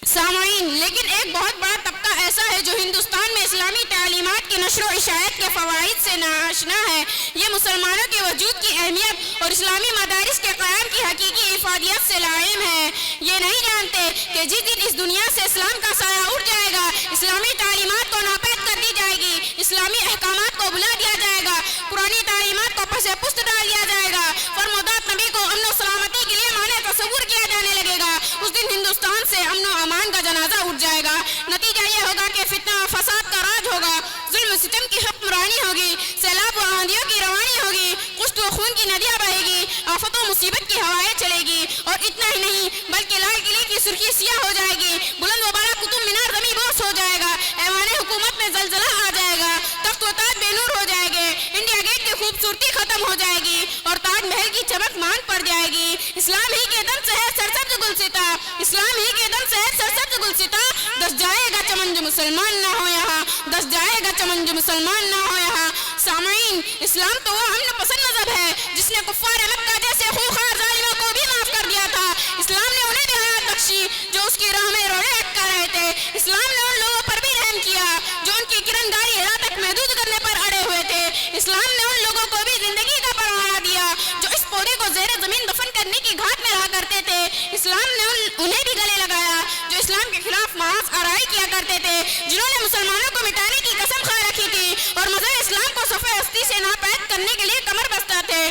सामाईन, लेकिन एक बहुत बड़ा तबका ऐसा है जो हिंदुस्तान में इस्लामी तालीमात की नशर व इशायत के फ़वाइद से नाआशना है। ये मुसलमानों के वजूद की अहमियत और इस्लामी मदारिस के क़याम की हकीकी इफादियत से लाइम है। ये नहीं जानते कि जिस दिन इस दुनिया से इस्लाम का साया उठ जाएगा, इस्लामी तालीमात को नापैद कर दी जाएगी, इस्लामी अहकामात को भुला दिया जाएगा, पुरानी तालीमात को पसे पुस्त डाल दिया जाएगा, फरमोदात नबी को अमन सलामती के लिए माने तस्वुर किया जाने लगेगा, उस दिन हिंदुस्तान से अमन व अमान का जनाजा उठ जाएगा। नतीजा ये होगा कि फितना फसाद का राज होगा, जुल्म सितम की हुक्मरानी होगी, सैलाब व आंधियों की रवानी होगी, कुश्त व खून की नदियाँ बहेगी, आफत व मुसीबत की हवाएं चलेगी। और इतना ही नहीं बल्कि लाल किले की सुर्खी सियाह हो जाएगी, बुलंद व बड़ा कुतुब मीनार जमी बोस हो जाएगा, ऐवान हुकूमत में जलजला आ जाएगा, तख्त व ताज बेनूर हो जाएंगे, इंडिया गेट की खूबसूरती खत्म हो जाएगी और ताजमहल की चमक मान पड़ जाएगी। इस्लाम ही के दम से है सरसब्ज गुलसिता, इस्लाम ही के दम से है सरसब्ज गुलसिता, दस जाएगा चमन जो मुसलमान ना हो यहाँ, दस जाएगा चमन जो मुसलमान ना हो यहाँ। सामईन, इस्लाम तो वो अमन पसंद मजहब है जिसने कुफ्फार मक्का जैसे खूंखार जालिमों को भी माफ कर दिया था। इस्लाम ने उन्हें भी हयात बख्शी जो उसकी राह में रोड़े अटका रहे थे। इस्लाम ने उन लोगों पर भी रहम किया जो उनकी किरणगारी हिरा तक महदूद करने पर अड़े हुए थे। इस्लाम ने उन लोगों को भी जिंदगी का परवाना दिया जो इस पौधे को ज़ेरे ज़मीन दफन करने की घाट में रहा करते थे। इस्लाम ने उन्हें भी गले लगाया जो इस्लाम के खिलाफ महज आराई किया करते थे, जिन्होंने मुसलमानों को मिटाने की कसम खा रखी थी और मज़हब इस्लाम को सफ़े हस्ती से नापैद करने के लिए कमर बस्ता थे।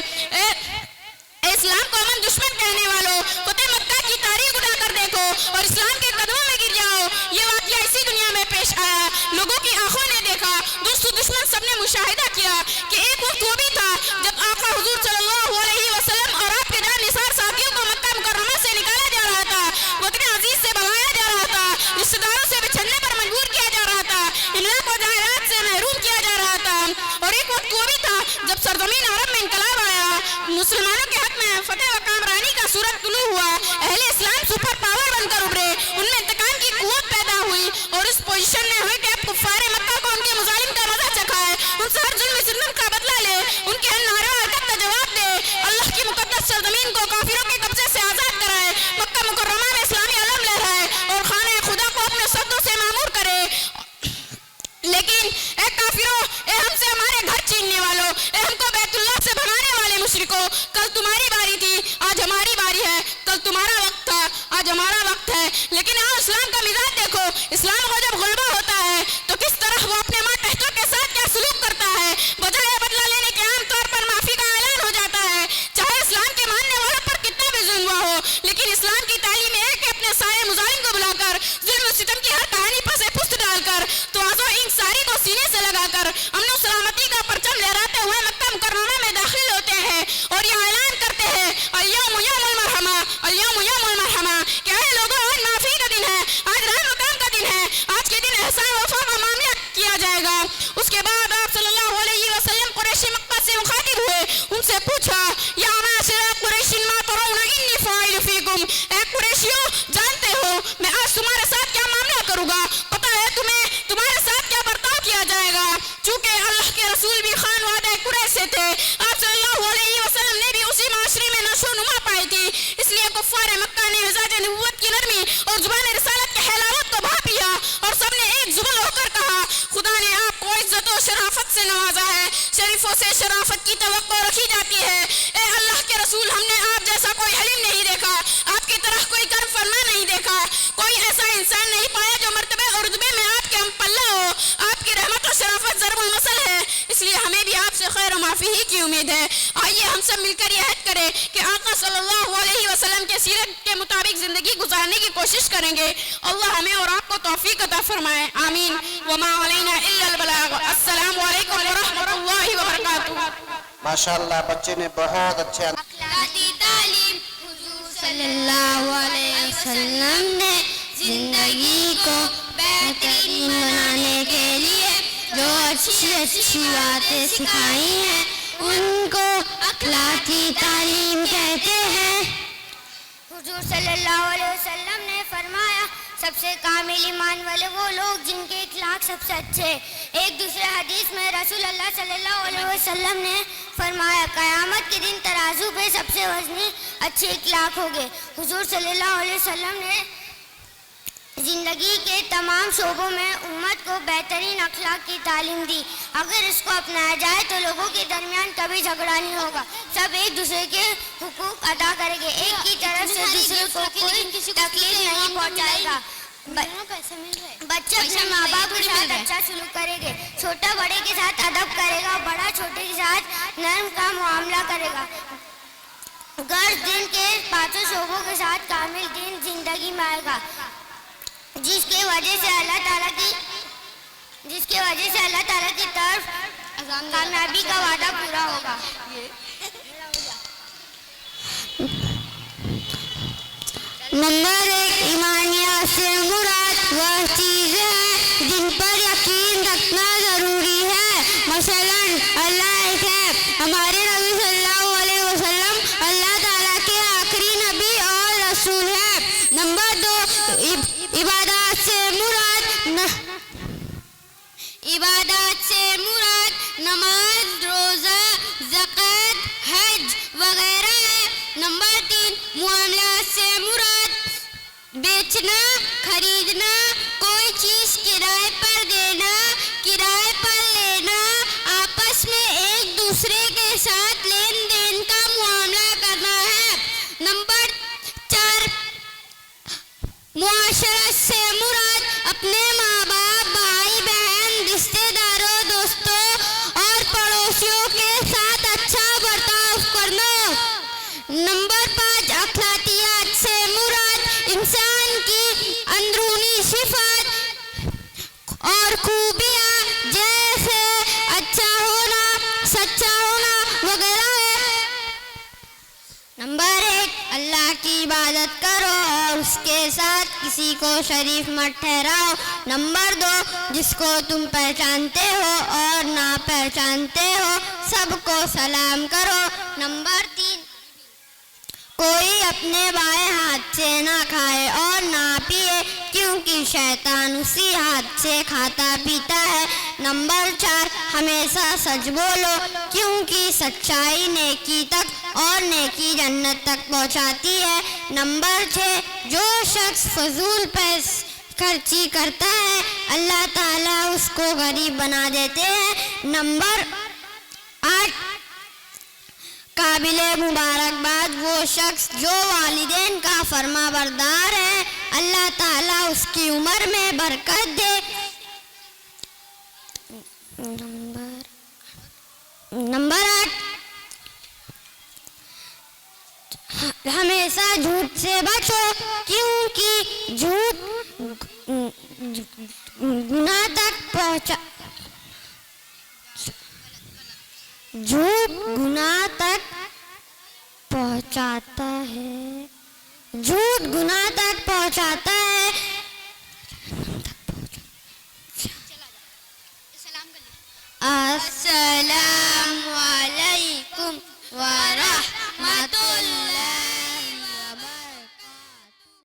इस्लाम को अमन दुश्मन कहने वालों, फतेह मक्का की तारीख उठाकर देखो और इस्लाम के कदमों में गिर जाओ। ये वाक़या इसी दुनिया में पेश आया, लोगों की आंखों ने देखा, दोस्त दुश्मन सबने मुशाहिदा किया कि एक वक्त वो भी था जब आका हुजूर सल्लल्लाहु अलैहि वसल्लम और आपके जानिसार साथियों को मक्का मुकर्रमा से निकाला जा रहा था, वतन अजीज से भगाया जा रहा था, रिश्तेदारों से बिछड़ने पर मजबूर किया जा रहा था, इमलाक व जायरात से महरूम किया जा रहा था। और एक वक्त वो भी था जब सरजमीन अरब में इनकलाब आया, मुसलमानों के हक में फतेह व कामरानी का सूरज तुलू हुआ, अहले इस्लाम सुपर पावर बनकर उभरे, उनमें इंतकाम की कुव्वत पैदा हुई और इस पोजीशन में हुए कि अब कुफ्फारे मक्का को उनके मुजालिम का मजा चखा है, उनसे हर जुल्म सितम का बदला ले, उनके हर नारे व हरकत का जवाब दे, अल्लाह की मुकद्दस सरजमीन को काफिरों के कब्जे से आजाद कराए, मक्का मुकर्रमा में इस्लामी अलम लहराए और खाने खुदा को अपने सद्दों से मामूर करे। लेकिन ए काफिरों, ए हमसे हमारे घर छीनने वालों, ए हमको बैतुल्लाह से भगाने वाले मुशरिकों, कल तुम्हारी बारी थी, आज हमारी बारी है, कल तुम्हारा वक्त था, आज हमारा वक्त है। लेकिन आज इस्लाम का मिजाज देखो, इस्लाम को जब गुलबा होता है तो किस तरह वो अपने मातहतों के साथ क्या सलूक करता है, बजाय बदला लेने के आम तौर पर माफी का ऐलान हो जाता है, चाहे इस्लाम के मानने वालों पर कितना भी जुल्म हुआ हो। लेकिन इस्लाम की तालीम है कि अपने सारे मुजालिम को बुलाकर, जुल्म सितम की हर कहानी पर से पुस्त डालकर, तो आजो इन सारी को सीने से लगाकर अमन व सलामती का परचम लहराते हुए मक्का मुकर्रमा में दाखिल होते हैं और यह ऐलान करते हैं अल-यौम यौमुल मरहमा, अल-यौम यौमुल मरहमा, क्या है लोगों, आज माफी का दिन है, आज रहम व करम का दिन है, आज के दिन एहसान वफा का मामला किया जाएगा। उसके बाद आप सल्लल्लाहु अलैहि वसल्लम कुरैशी मक्का से मुखातिब हुए, उनसे पूछा या माशरा कुरैशिन मा तरौना इन्नी फाइल फीकुम, ए कुरैशियों, जानते हो मैं आज तुम्हारे साथ क्या मामला करूंगा, पता है तुम्हें तुम्हारे साथ क्या बर्ताव किया जाएगा। चूंकि अल्लाह के रसूल भी खान वादे कुरैश से थे, आप सल्लल्लाहु अलैहि वसल्लम ने भी उसी माशरे में नशोनुमा पाई थी, इसलिए कुफ्फार मक्का ने मिजाज नबुव्वत की नरमी और जुबान रिसालत के हलावत को भाप लिया और सबने एक जुबान होकर कहा खुदा ने आपको इज्जत और शराफत से नवाजा है, शरीफों से शराफत की तवक्को रखी जाती है। ए अल्लाह के रसूल, हमने आप जैसा कोई हलीम नहीं देखा, आपकी तरह कोई कर्म फरमा नहीं देखा, कोई ऐसा इंसान नहीं पाया जो मर्तबे और रुतबे में आपके हम पल्ला हो, आपकी रहमत और शराफत ज़रबुल मसल है, इसलिए हमें भी आपसे खैर और माफ़ी ही की उम्मीद है। आइए हम सब मिलकर यह अहद करें कि आका सल्लल्लाहु अलैहि वसल्लम के सीरत के मुताबिक ज़िंदगी गुजारने की कोशिश करेंगे। अल्लाह हमें और आपको तौफीक अता फरमाए, आमीन। वमा अलैना इल्लल बलाग। अस्सलामु अलैकुम व रहमतुल्लाहि व बरकातुहू। माशाअल्लाह, बच्चे ने बहुत अच्छे अखलाकी तालीम हुजूर सल्लल्लाहु अलैहि वसल्लम ने जिंदगी को बेहतरीन बनाने के लिए जो अच्छी अच्छी बातें सिखाई हैं उनको अखलाकी तालीम कहते हैं। हुजूर सल्लल्लाहु अलैहि वसल्लम ने फरमाया सबसे कामिल ईमान वाले वो लोग जिनके इखलाक सबसे अच्छे। एक दूसरे हदीस में रसूल अल्लाह सल्लल्लाहु अलैहि वसल्लम ने फरमाया क़यामत के दिन तराजू पे सबसे वज़नी अच्छे इखलाक होंगे। हुजूर सल्लल्लाहु अलैहि वसल्लम ने जिंदगी के तमाम शोबों में उम्मत को बेहतरीन अखलाक की तालीम दी। अगर इसको अपनाया जाए तो लोगों के दरमियान कभी झगड़ा नहीं होगा, सब एक दूसरे के हुकूक अदा करेंगे, एक की तरफ से दूसरे को कोई तकलीफ नहीं पहुंचाएगा। बच्चे अपने माँ बाप के साथ अच्छा सलूक करेंगे, छोटा बड़े के साथ अदब करेगा, बड़ा छोटे के साथ नर्म का मुआमला करेगा। गर्ज दिन के पांचों शोबों के साथ कामिल दिन जिंदगी में आएगा, जिसके वजह से अल्लाह ताला की तरफ कामयाबी का वादा पूरा होगा। नंबर 1, ईमानियत से मुराद वह चीज़ें हैं जिन पर यकीन रखना ज़रूरी है। मसलन अल्लाह एक है, हमारे नबी सल्लल्लाहु अलैहि वसल्लम अल्लाह ताला के आखिरी नबी और रसूल है। नंबर 2, इबादत से मुराद नमाज, रोज़ा, ज़कात, हज वगैरह है। नंबर 3, मुआमलात से मुराद बेचना, खरीदना, कोई चीज़ किराए पर देना, किराए पर लेना, आपस में एक दूसरे के साथ लेन देन का मुआमला करना है। नंबर 4, मुआशरत से मुराद अपने माँ बाप, भाई बहन, रिश्तेदारों, दोस्तों और पड़ोसियों के साथ अच्छा बर्ताव करना। नंबर 5, अखलाकियात से मुराद इंसान की अंदरूनी सिफात और खूबियाँ जैसे अच्छा होना, सच्चा होना वगैरह है। नंबर 1, अल्लाह की इबादत करो और उसके साथ किसी को शरीफ मत ठहराओ। नंबर 2, जिसको तुम पहचानते हो और ना पहचानते हो सबको सलाम करो। नंबर 3, कोई अपने बाएं हाथ से ना खाए और ना पिए, क्योंकि शैतान उसी हाथ से खाता पीता है। नंबर 4, हमेशा सच बोलो, क्योंकि सच्चाई नेकी तक और नेकी जन्नत तक पहुंचाती है। नंबर 6, जो शख्स फजूल खर्ची करता है अल्लाह ताला उसको गरीब बना देते हैं। नंबर 8, काबिले मुबारकबाद वो शख्स जो वालिदैन का फरमा बरदार है, अल्लाह ताला उसकी उम्र में बरकत दे। नंबर 8, हमेशा झूठ से बचो, क्योंकि झूठ गुनाह तक पहुंचाता है। झूठ गुनाह तक पहुंचाता